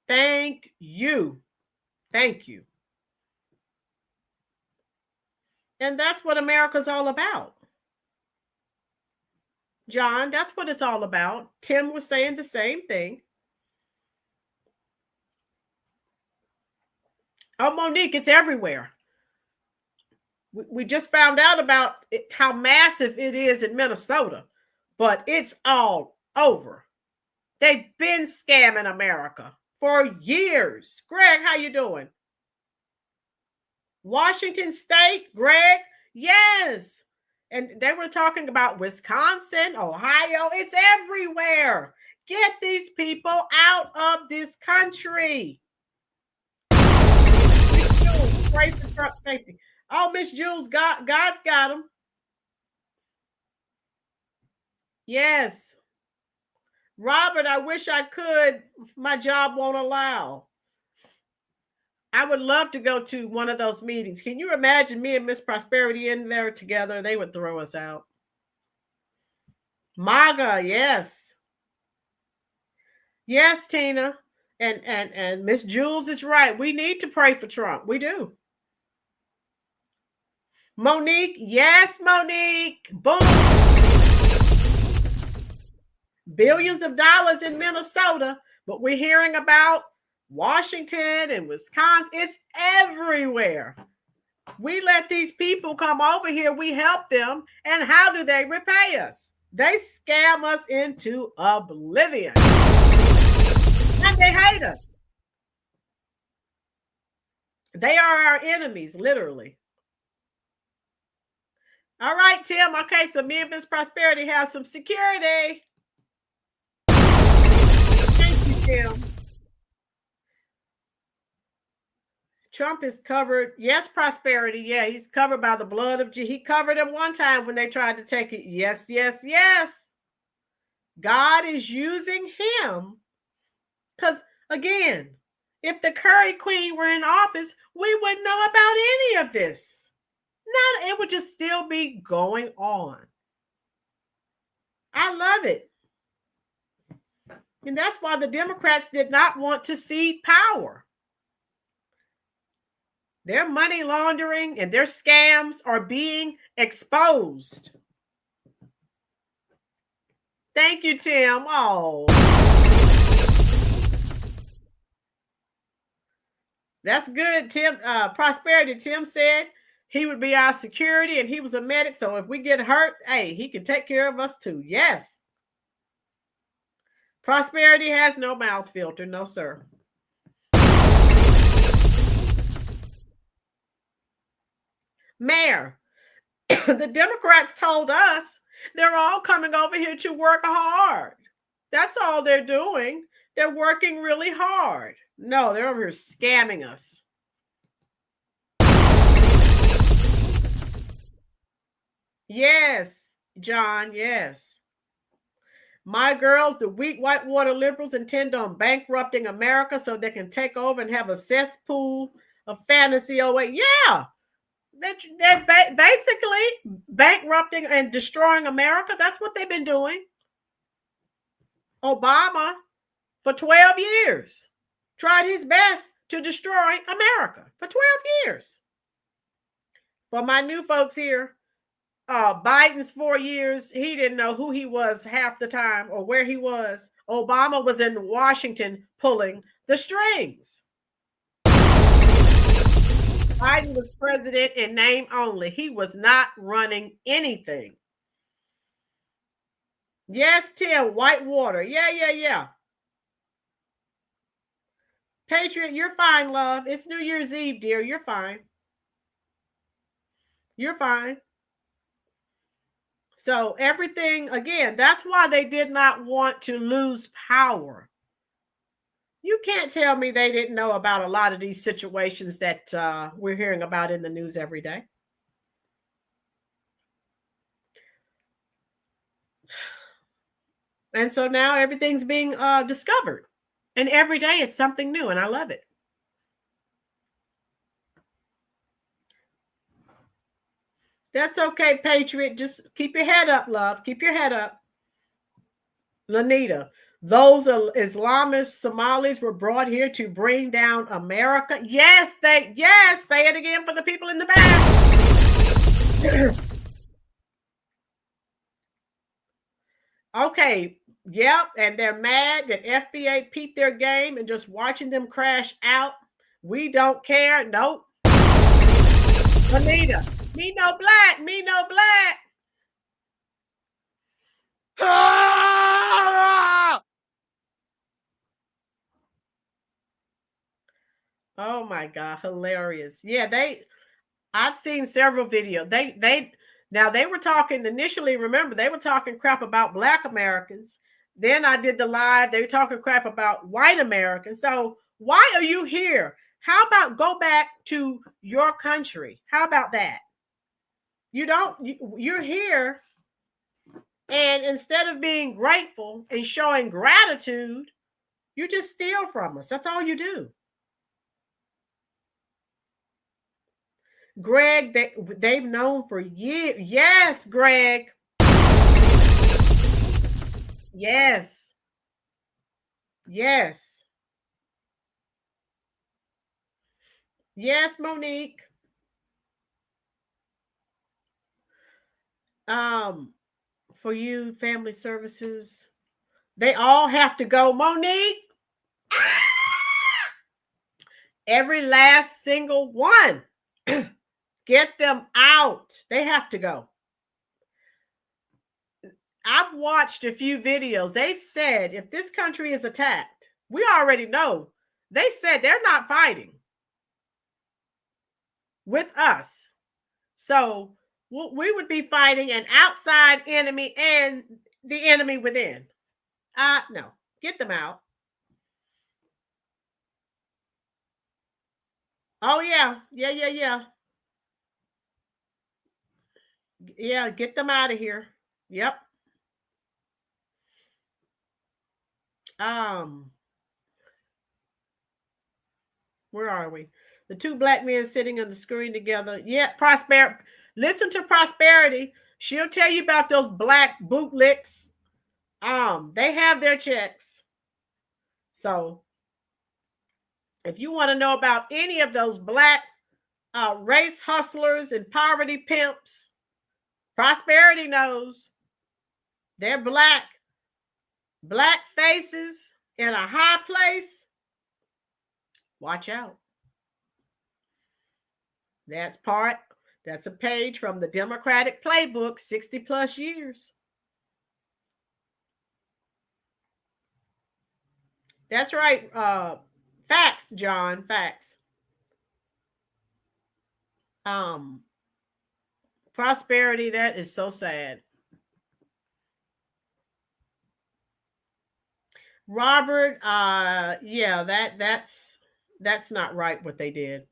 Thank you. Thank you. And that's what America's all about. John, that's what it's all about. Tim was saying the same thing. Oh, Monique, it's everywhere. We just found out about how massive it is in Minnesota, but it's all over. They've been scamming America for years. Greg, how you doing? Washington State, Greg? Yes. And they were talking about Wisconsin, Ohio. It's everywhere. Get these people out of this country. Miss Jules, pray for Trump's safety. Oh, Miss Jules, God's got them. Yes. Robert, I wish I could. My job won't allow. I would love to go to one of those meetings. Can you imagine me and Miss Prosperity in there together? They would throw us out. MAGA, yes. Yes, Tina. And Miss Jules is right. We need to pray for Trump. We do. Monique, yes, Monique. Boom. billions of dollars in Minnesota, but we're hearing about Washington and Wisconsin. It's everywhere. We let these people come over here. We help them. And how do they repay us? They scam us into oblivion. And they hate us. They are our enemies, literally. All right, Tim. Okay, so me and Miss Prosperity have some security. Thank you, Tim. Trump is covered. Yes, Prosperity. Yeah, he's covered by the blood of Jesus. He covered him one time when they tried to take it. Yes, yes, yes. God is using him. Because, again, if the Curry Queen were in office, we wouldn't know about any of this. It would just still be going on. I love it. And that's why the Democrats did not want to cede power. Their money laundering and their scams are being exposed. Thank you, Tim. Oh, that's good, Tim. Prosperity, Tim said he would be our security and he was a medic. So if we get hurt, hey, he can take care of us too. Yes. Prosperity has no mouth filter. No, sir. Mayor, the Democrats told us they're all coming over here to work hard. That's all they're doing. They're working really hard. No, they're over here scamming us. Yes, John, yes. My girls, the weak whitewater liberals, intend on bankrupting America so they can take over and have a cesspool of fantasy away. Yeah. They're basically bankrupting and destroying America. That's what they've been doing. Obama, for 12 years, tried his best to destroy America for 12 years. For my new folks here, Biden's 4 years, he didn't know who he was half the time or where he was. Obama was in Washington pulling the strings. Biden was president in name only. He was not running anything. Yes, Tim, Whitewater. Yeah. Patriot, you're fine, love. It's New Year's Eve, dear. You're fine. You're fine. So everything, again, that's why they did not want to lose power. You can't tell me they didn't know about a lot of these situations that we're hearing about in the news every day. And so now everything's being discovered. And every day it's something new, and I love it. That's okay, Patriot. Just keep your head up, love. Keep your head up. Lanita, those Islamist Somalis were brought here to bring down America. Yes, say it again for the people in the back. Okay, yep, and they're mad that FBA peeped their game and just watching them crash out. We don't care. Nope. Anita, me no black. Oh my God, hilarious. Yeah, I've seen several videos. Now they were talking initially, remember, they were talking crap about Black Americans. Then I did the live, they were talking crap about white Americans. So why are you here? How about go back to your country? How about that? You're here, and instead of being grateful and showing gratitude, you just steal from us. That's all you do. Greg, they've known for years. Yes, Greg. Yes. Yes, Monique. For you, family services, They all have to go. Monique, every last single one. Get them out. They have to go. I've watched a few videos. They've said if this country is attacked, we already know. They said they're not fighting with us. So we would be fighting an outside enemy and the enemy within. No, get them out. Oh, yeah. Yeah, get them out of here. Yep. Where are we? The two black men sitting on the screen together. Yeah, Prosperity. Listen to Prosperity. She'll tell you about those black bootlicks. They have their checks. So if you want to know about any of those black race hustlers and poverty pimps, Prosperity knows. They're black faces in a high place. Watch out. That's a page from the Democratic playbook, 60 plus years. That's right. Facts, John, facts. Prosperity, that is so sad. Robert, yeah, that's not right what they did.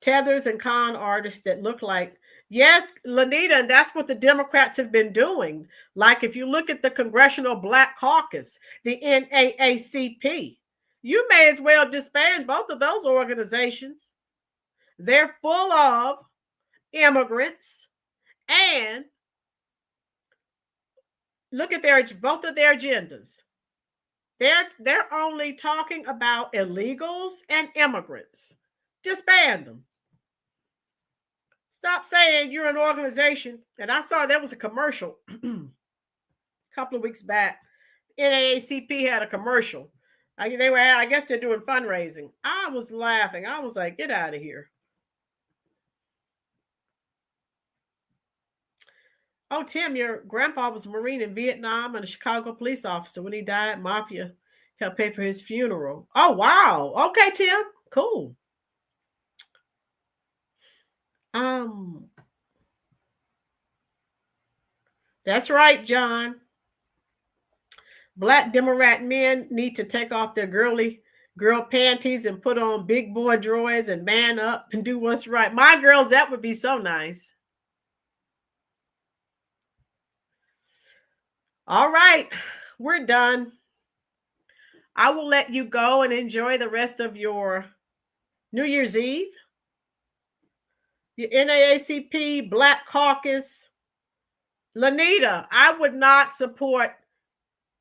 Tethers and con artists that look like, yes, Lanita, and that's what the Democrats have been doing. Like if you look at the Congressional Black Caucus, the NAACP, you may as well disband both of those organizations. They're full of immigrants, and look at both of their agendas. They're only talking about illegals and immigrants. Disband them. Stop saying you're an organization. And I saw there was a commercial a couple of weeks back. NAACP had a commercial. I guess they're doing fundraising. I was laughing. I was like, get out of here. Oh, Tim, your grandpa was a Marine in Vietnam and a Chicago police officer. When he died, Mafia helped pay for his funeral. Oh, wow. Okay, Tim. Cool. That's right, John. Black Democrat men need to take off their girl panties and put on big boy drawers and man up and do what's right. My girls, that would be so nice. All right, we're done. I will let you go and enjoy the rest of your New Year's Eve. The NAACP, Black Caucus. Lanita, I would not support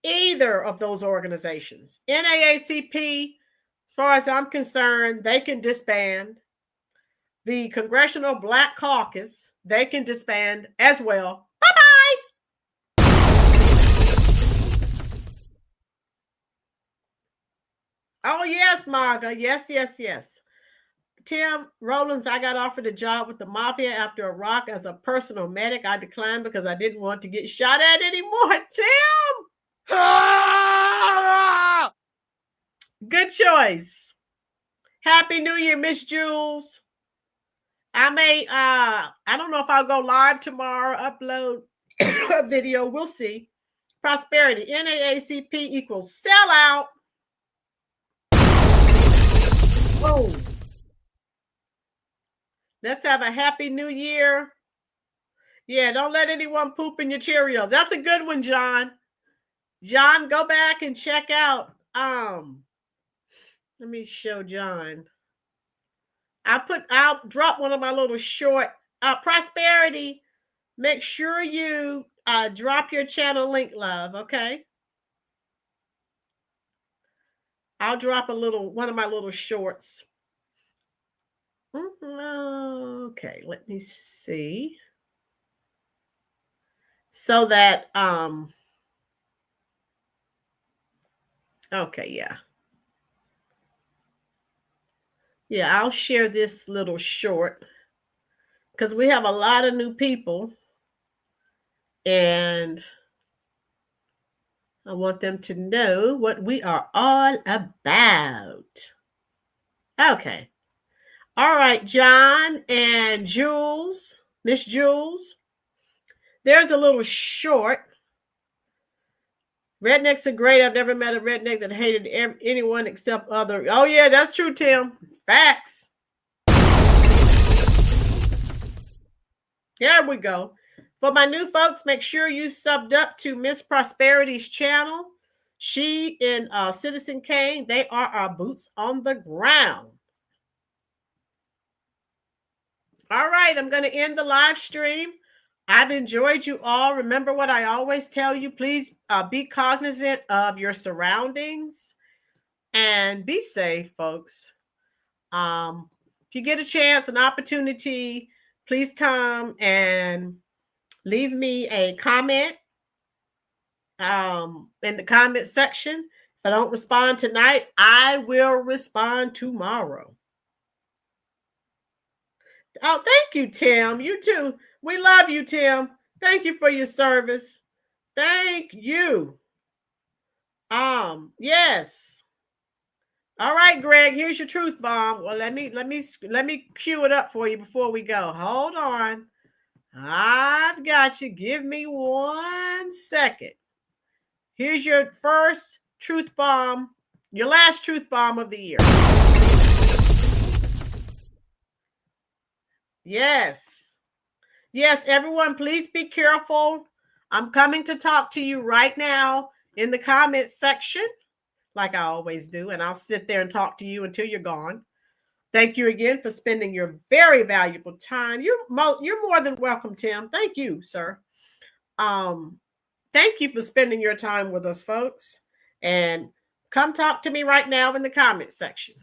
either of those organizations. NAACP, as far as I'm concerned, they can disband. The Congressional Black Caucus, they can disband as well. Bye-bye. Oh, yes, Marga. Yes. Tim Rollins, I got offered a job with the Mafia after Iraq as a personal medic. I declined because I didn't want to get shot at anymore. Tim! Good choice. Happy New Year, Miss Jules. I don't know if I'll go live tomorrow, upload a video. We'll see. Prosperity. NAACP equals sellout. Oh. Let's have a happy new year. Yeah, don't let anyone poop in your Cheerios. That's a good one, John. John, go back and check out. Let me show John. I'll drop one of my little short Prosperity. Make sure you drop your channel link, love, okay? I'll drop one of my little shorts. Okay, let me see. So that Okay, yeah. Yeah, I'll share this little short because we have a lot of new people and I want them to know what we are all about. Okay. All right, John and Jules, Miss Jules. There's a little short. Rednecks are great. I've never met a redneck that hated anyone except other. Oh, yeah, that's true, Tim. Facts. There we go. For my new folks, make sure you subbed up to Miss Prosperity's channel. She and Citizen Kane, they are our boots on the ground. All right, I'm going to end the live stream. I've enjoyed you all. Remember what I always tell you. Please be cognizant of your surroundings and be safe, folks. If you get a chance, an opportunity, please come and leave me a comment in the comment section. If I don't respond tonight, I will respond tomorrow. Oh, thank you, Tim. You too. We love you, Tim. Thank you for your service. Thank you. Yes. All right, Greg, here's your truth bomb. Well, let me cue it up for you before we go. Hold on. I've got you. Give me 1 second. Here's your first truth bomb, your last truth bomb of the year. Yes. Yes, everyone, please be careful. I'm coming to talk to you right now in the comments section, like I always do, and I'll sit there and talk to you until you're gone. Thank you again for spending your very valuable time. You're more than welcome, Tim. Thank you, sir. Thank you for spending your time with us, folks. And come talk to me right now in the comments section.